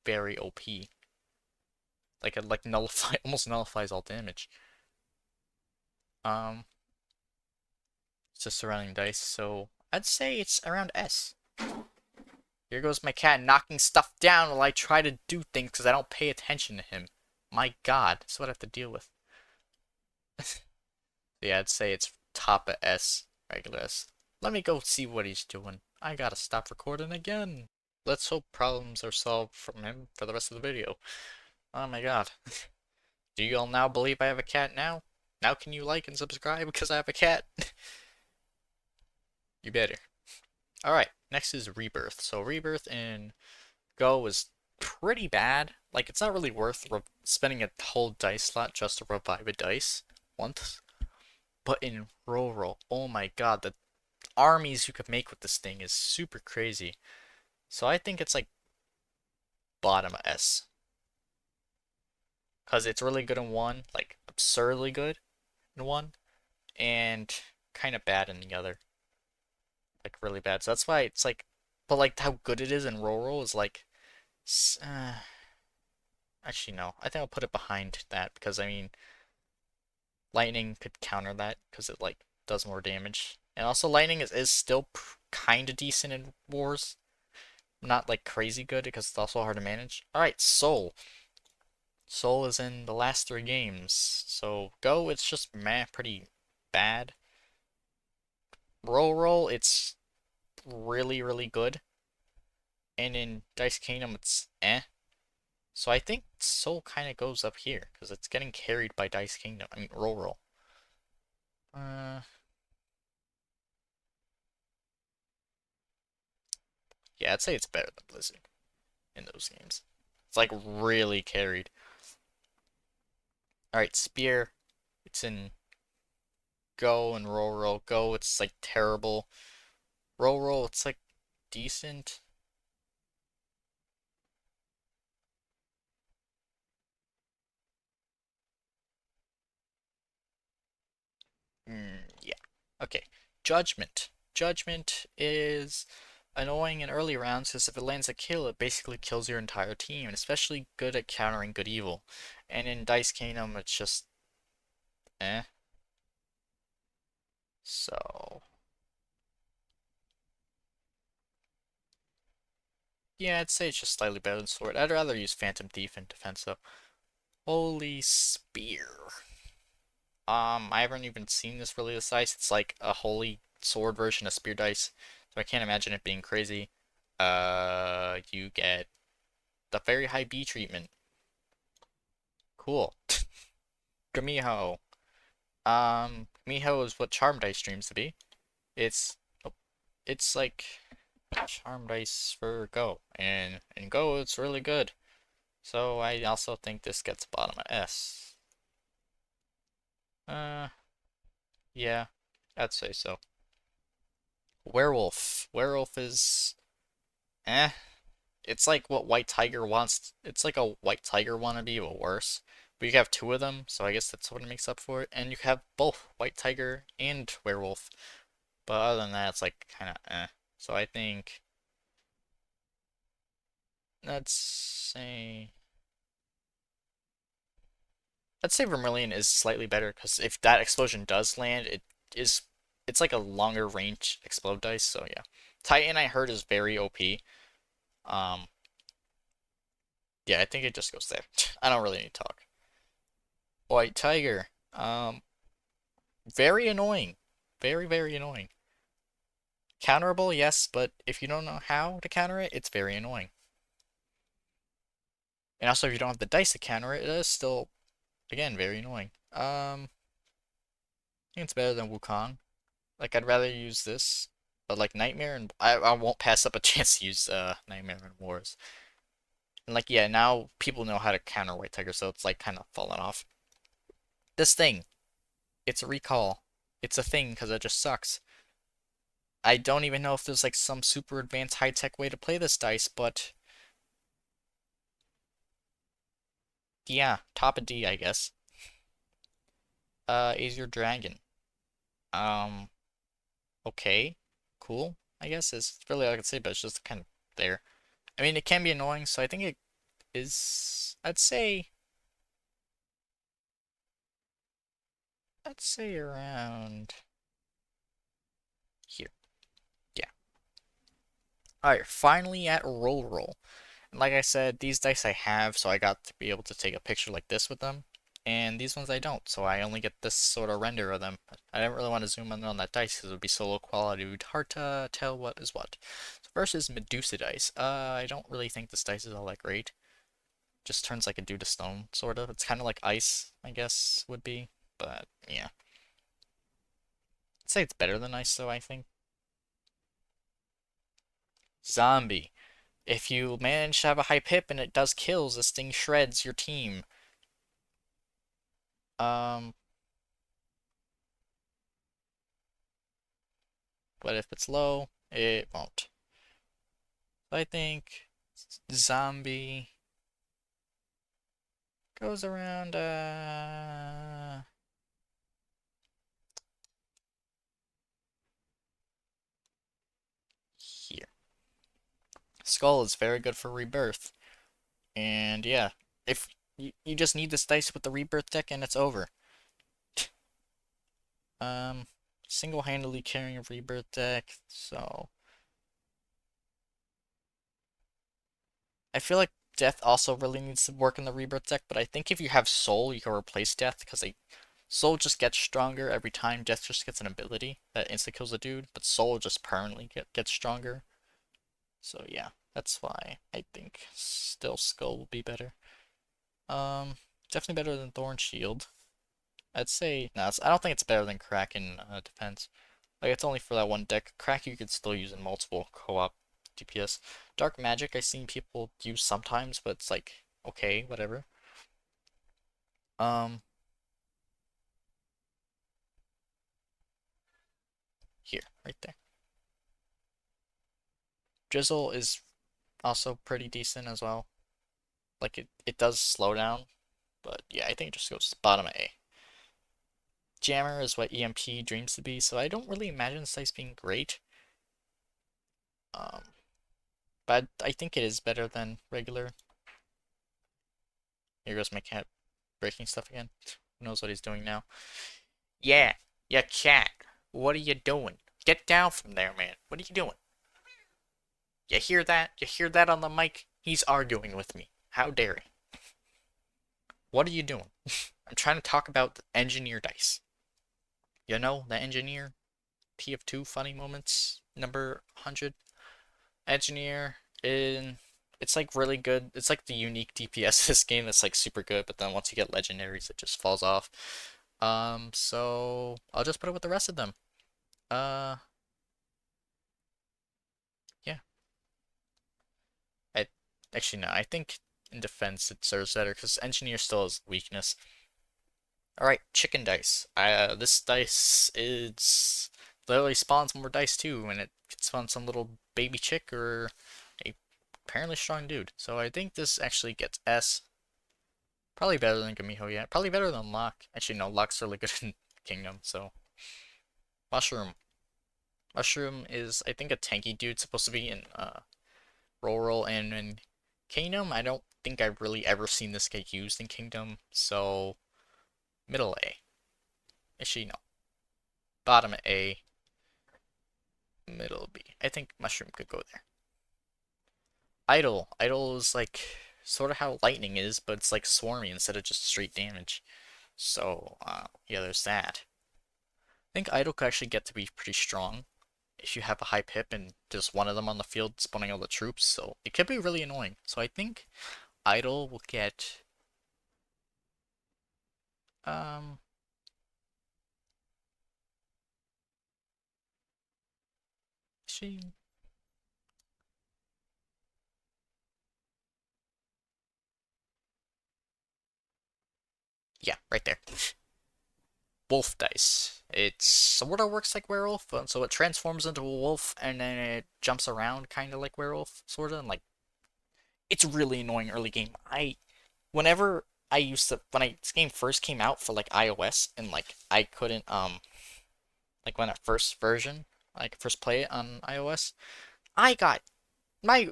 very OP. Like, it like nullify, almost nullifies all damage. Um, it's just surrounding dice, so I'd say it's around S. Here goes my cat knocking stuff down while I try to do things because I don't pay attention to him. My god, that's what I have to deal with. Yeah, I'd say it's top of S, regular S. Let me go see what he's doing. I gotta stop recording again. Let's hope problems are solved from him for the rest of the video. Oh my god. Do you all now believe I have a cat now? Now can you like and subscribe because I have a cat? You better. Alright, next is Rebirth. So Rebirth in Go is pretty bad. Like, it's not really worth spending a whole dice slot just to revive a dice once. But in Roro, oh my god, the armies you could make with this thing is super crazy. So I think it's like bottom S. Because it's really good in one, like absurdly good in one, and kind of bad in the other. Like really bad. So that's why it's like, but like how good it is in Roro is like, uh, actually no, I think I'll put it behind that because I mean, Lightning could counter that because it like does more damage. And also Lightning is still kind of decent in Wars. Not like crazy good because it's also hard to manage. Alright, Soul. Soul is in the last three games. So Go, it's just meh, pretty bad. Roll, it's really, really good. And in Dice Kingdom, it's eh. So I think Soul kind of goes up here because it's getting carried by Dice Kingdom. I mean, Roll. Uh, yeah, I'd say it's better than Blizzard in those games. It's like really carried. Alright, Spear. It's in Go and Roll. Go, it's like terrible. Roll, it's like decent. Yeah. Okay. Judgment. Judgment is annoying in early rounds because if it lands a kill, it basically kills your entire team, and especially good at countering good evil. And in Dice Kingdom, it's just eh. So yeah, I'd say it's just slightly better than Sword. I'd rather use Phantom Thief in defense though. Holy Spear. I haven't even seen this really this dice. It's like a holy sword version of Spear Dice, so I can't imagine it being crazy. You get the very high B treatment. Cool. Gamiho. Gamiho is what Charm Dice streams to be. It's oh, it's like Charm Dice for Go, and in Go it's really good. So I also think this gets bottom of S. Yeah, I'd say so. Werewolf. Werewolf is eh. It's like what White Tiger wants. It's like a White Tiger wannabe, but worse. But you have two of them, so I guess that's what it makes up for it. And you have both White Tiger and Werewolf. But other than that, it's like kind of eh. So I think let's say I'd say Vermilion is slightly better because if that explosion does land, is it's like a longer range explode dice. So yeah, Titan I heard is very OP. Um, yeah, I think it just goes there. I don't really need to talk. White Tiger. Very annoying. Very annoying. Counterable, yes, but if you don't know how to counter it, it's very annoying. And also, if you don't have the dice to counter it, it is still, again, very annoying. I think it's better than Wukong. Like, I'd rather use this, but like Nightmare and I won't pass up a chance to use Nightmare and Wars. And like, yeah, now people know how to counter White Tiger, so it's like kind of fallen off. This thing, it's a recall. It's a thing because it just sucks. I don't even know if there's like some super advanced high-tech way to play this dice, but yeah, top of D, I guess. Is your dragon. Um, okay, cool, I guess is really all I can say, but it's just kind of there. I mean, it can be annoying, so I think it is, I'd say around here. Yeah. Alright, finally at roll roll. And like I said, these dice I have, so I got to be able to take a picture like this with them. And these ones I don't, so I only get this sort of render of them. I didn't really want to zoom in on that dice because it would be so low quality, it would be hard to tell what is what. So first is Medusa dice. I don't really think this dice is all that great. Just turns like a dude to stone, sort of. It's kind of like ice, I guess, would be. But, yeah. I'd say it's better than ice, though, I think. Zombie. If you manage to have a high pip and it does kills, this thing shreds your team. Um, but if it's low, it won't. I think zombie goes around here. Skull is very good for rebirth. And yeah, if you just need this dice with the rebirth deck and it's over. Um, single-handedly carrying a rebirth deck, so I feel like Death also really needs to work in the rebirth deck, but I think if you have Soul, you can replace Death because Soul just gets stronger every time. Death just gets an ability that insta kills a dude, but Soul just permanently gets stronger. So yeah, that's why I think still Skull will be better. Um, Definitely better than Thorn Shield. I'd say no, I don't think it's better than Kraken defense. Like it's only for that one deck. Crack you could still use in multiple co-op DPS. Dark Magic I've seen people use sometimes, but it's like okay, whatever. Um, Here, right there. Drizzle is also pretty decent as well. Like it does slow down, but yeah, I think it just goes bottom of A. Jammer is what EMP dreams to be, so I don't really imagine this dice being great. Um, but I think it is better than regular. Here goes my cat breaking stuff again. Who knows what he's doing now? Yeah, yeah, cat. What are you doing? Get down from there, man. What are you doing? You hear that? You hear that on the mic? He's arguing with me. How dare he? What are you doing? I'm trying to talk about the engineer dice. You know, the engineer TF2 funny moments number 100. Engineer in it's like really good. It's like the unique DPS this game that's like super good, but then once you get legendaries it just falls off. So I'll just put it with the rest of them. Uh yeah. I actually no, I think in defense it serves better because engineer still has weakness. Alright, chicken dice. This dice is literally spawns more dice too, and it can spawn some little baby chick or a apparently strong dude. So I think this actually gets S. Probably better than Gamiho yet. Probably better than Locke. Actually, no, Locke's really good in Kingdom, so. Mushroom. Mushroom is, I think, a tanky dude supposed to be in Roll, and in Kingdom, I don't think I've really ever seen this get used in Kingdom, so middle A. Actually, no. Bottom A, middle B. I think Mushroom could go there. Idol. Idol is like sort of how Lightning is, but it's like swarmy instead of just straight damage. So, yeah, there's that. I think Idol could actually get to be pretty strong if you have a high pip and there's one of them on the field spawning all the troops, so it could be really annoying. So I think Idol will get she yeah, right there. Wolf dice. It sort of works like werewolf, so it transforms into a wolf and then it jumps around kind of like werewolf, sort of, and like it's really annoying early game. Whenever I used to when this game first came out for like iOS and like I couldn't like when that first version like first play it on iOS, I got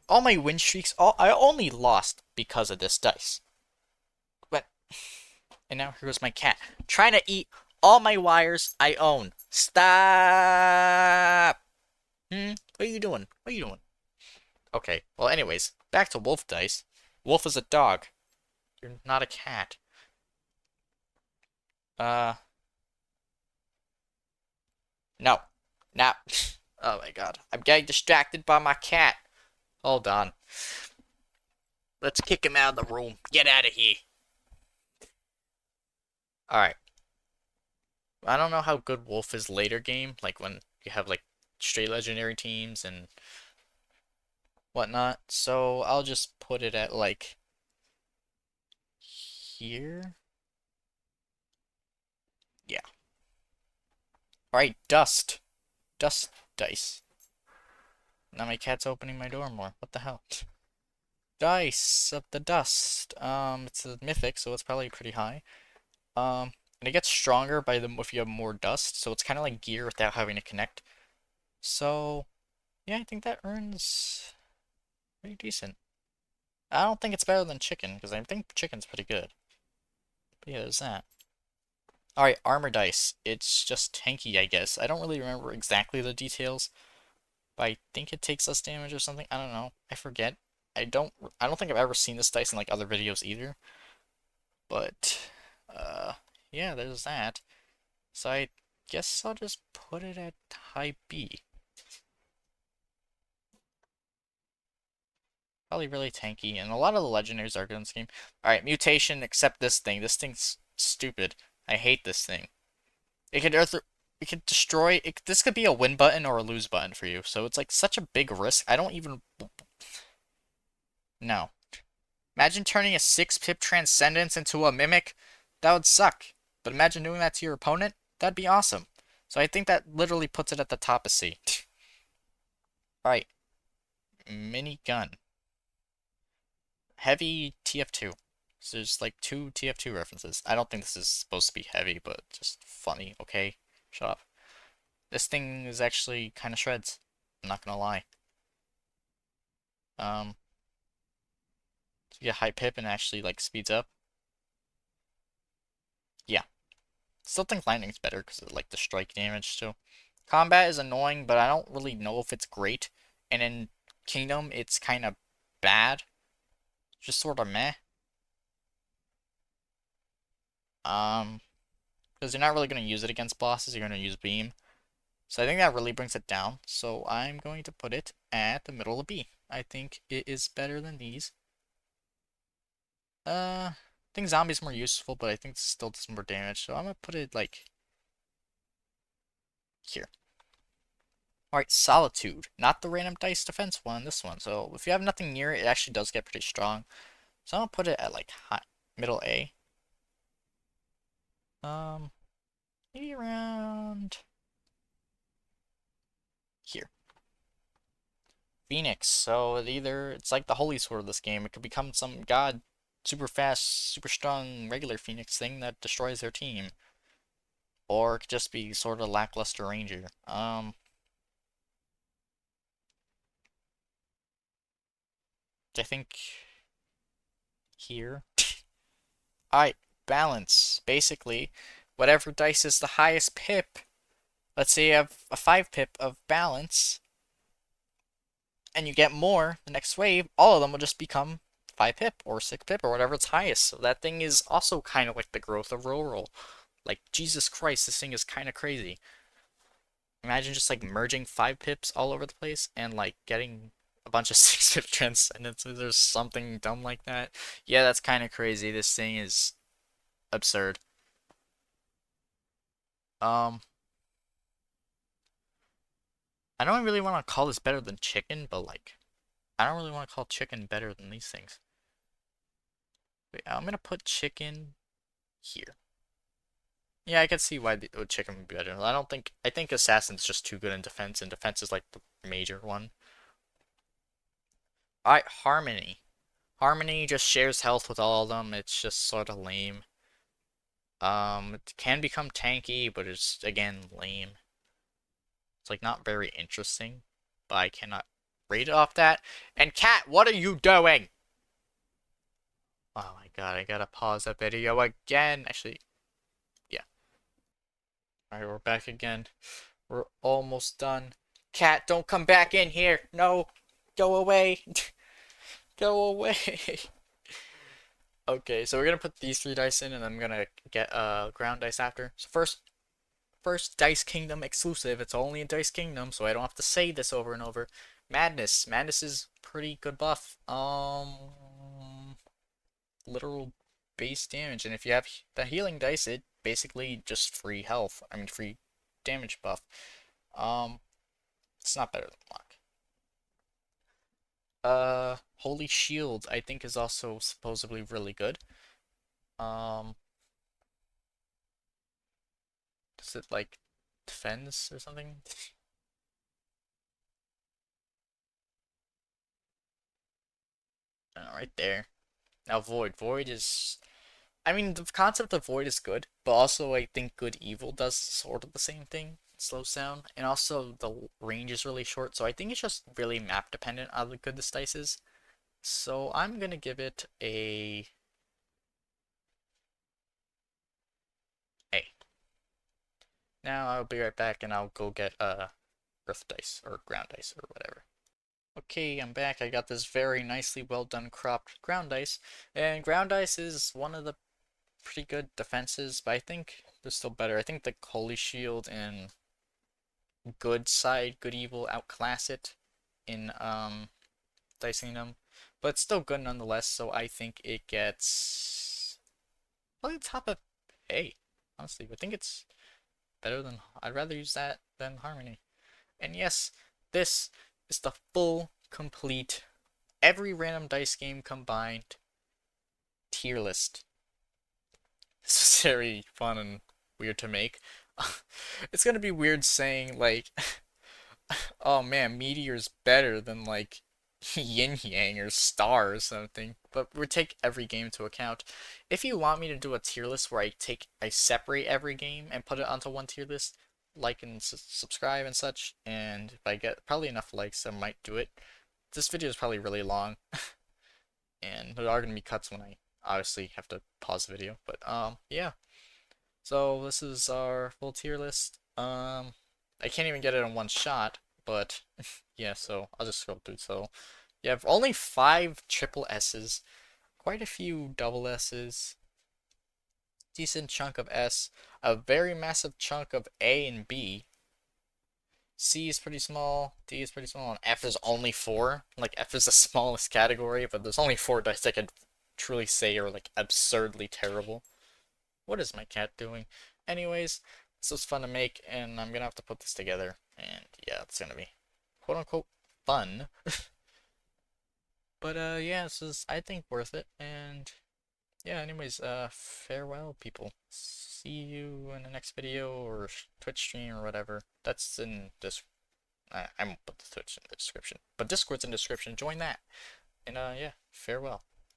all my win streaks. I only lost because of this dice. But and now here goes my cat trying to eat all my wires I own. Stop. What are you doing? What are you doing? Okay. Well, anyways, back to wolf dice. Wolf is a dog. You're not a cat. Uh. No. No. Oh my god. I'm getting distracted by my cat. Hold on. Let's kick him out of the room. Get out of here. Alright. I don't know how good Wolf is later game, like when you have like straight legendary teams and whatnot. So I'll just put it at like here. Yeah. Alright, dust. Dust dice. Now my cat's opening my door more. What the hell? Dice of the dust. It's a mythic, so it's probably pretty high. And it gets stronger by the if you have more dust, so it's kind of like gear without having to connect. So, yeah, I think that earns pretty decent. I don't think it's better than chicken, because I think chicken's pretty good. But yeah, there's that. Alright, armor dice. It's just tanky, I guess. I don't really remember exactly the details, but I think it takes less damage or something. I don't know. I forget. I don't think I've ever seen this dice in like other videos either. But yeah, there's that. So I guess I'll just put it at high B. Probably really tanky, and a lot of the legendaries are good in this game. Alright, mutation, except this thing. This thing's stupid. I hate this thing. It could destroy it. This could be a win button or a lose button for you. So it's like such a big risk. I don't even no. Imagine turning a 6-pip Transcendence into a Mimic. That would suck. But imagine doing that to your opponent. That'd be awesome. So I think that literally puts it at the top of C. Alright. Mini gun. Heavy TF2. So there's like 2 TF2 references. I don't think this is supposed to be heavy, but just funny, okay? Shut up. This thing is actually kind of shreds. I'm not gonna lie. So you get high pip and actually like speeds up. Yeah. Still think lightning's better because of like the strike damage too. Combat is annoying, but I don't really know if it's great. And in Kingdom, it's kind of bad. Just sort of meh. Because you're not really going to use it against bosses, you're going to use beam. So I think that really brings it down. So I'm going to put it at the middle of B. I think it is better than these. I think zombie's more useful, but I think it still does more damage. So I'm gonna put it like here. Alright, Solitude. Not the random dice defense one, this one. So if you have nothing near it, it actually does get pretty strong. So I'm gonna put it at like high, middle A. Um, maybe around here. Phoenix. So it's like the holy sword of this game. It could become some god, super fast, super strong, regular Phoenix thing that destroys their team, or it could just be sort of lackluster ranger. I think here. Alright, balance. Basically, whatever dice is the highest pip. Let's say you have a 5 pip of balance, and you get more the next wave, all of them will just become 5 pip or 6 pip or whatever it's highest. So that thing is also kind of like the growth of roll. Like, Jesus Christ, this thing is kind of crazy. Imagine just like merging 5 pips all over the place and like getting a bunch of 6 pip transcendences or something dumb like that. Yeah, that's kind of crazy. This thing is absurd. Um, I don't really want to call this better than chicken, but like, I don't really want to call chicken better than these things. Wait, I'm gonna put chicken here. Yeah, I can see why the chicken would be better. I think assassin's just too good in defense, and defense is like the major one. Alright, harmony. Harmony just shares health with all of them. It's just sort of lame. It can become tanky, but it's again lame. It's like not very interesting, but I cannot rate it off that. And Cat, what are you doing? Oh my god, I gotta pause that video again. Actually, yeah. Alright, we're back again. We're almost done. Cat, don't come back in here. No, go away. Go away. Okay, so we're gonna put these 3 dice in, and I'm gonna get ground dice after. So first Dice Kingdom exclusive. It's only in Dice Kingdom, so I don't have to say this over and over. Madness. Madness is pretty good buff. Literal base damage, and if you have the healing dice, it basically just free health. I mean, free damage buff. Um, it's not better than luck. Holy Shield, I think, is also supposedly really good. Um, does it like defends or something? Right there. Now Void. Void is, I mean, the concept of Void is good, but also I think Good Evil does sort of the same thing. It slows down, and also the range is really short, so I think it's just really map dependent on how good this dice is. So I'm gonna give it a A. Now I'll be right back, and I'll go get Earth dice or ground dice or whatever. Okay, I'm back. I got this very nicely well done cropped ground dice, and ground dice is one of the pretty good defenses, but I think they're still better. I think the Holy Shield and good side, good evil outclass it in dicing them, but it's still good nonetheless. So I think it gets probably the top of A. Honestly, I think it's better than. I'd rather use that than Harmony. And yes, this is the full, complete, every random dice game combined tier list. This is very fun and weird to make. It's gonna be weird saying like, oh man, Meteor's better than like Yin Yang or Star or something. But we take every game into account. If you want me to do a tier list where I separate every game and put it onto one tier list, like and subscribe and such, and if I get probably enough likes, I might do it. This video is probably really long, and there are gonna be cuts when I obviously have to pause the video. But yeah. So this is our full tier list. I can't even get it in one shot, but yeah, so I'll just scroll through. So you have only 5 triple S's, quite a few double S's, decent chunk of S, a very massive chunk of A and B. C is pretty small, D is pretty small, and F is only 4. Like, F is the smallest category, but there's only 4 dice I could truly say are like absurdly terrible. What is my cat doing? Anyways, this was fun to make, and I'm gonna have to put this together. And yeah, it's gonna be quote unquote fun. But yeah, this is, I think, worth it. And yeah, anyways, farewell, people. See you in the next video or Twitch stream or whatever. That's in this. I won't put the Twitch in the description, but Discord's in the description. Join that. And yeah, farewell.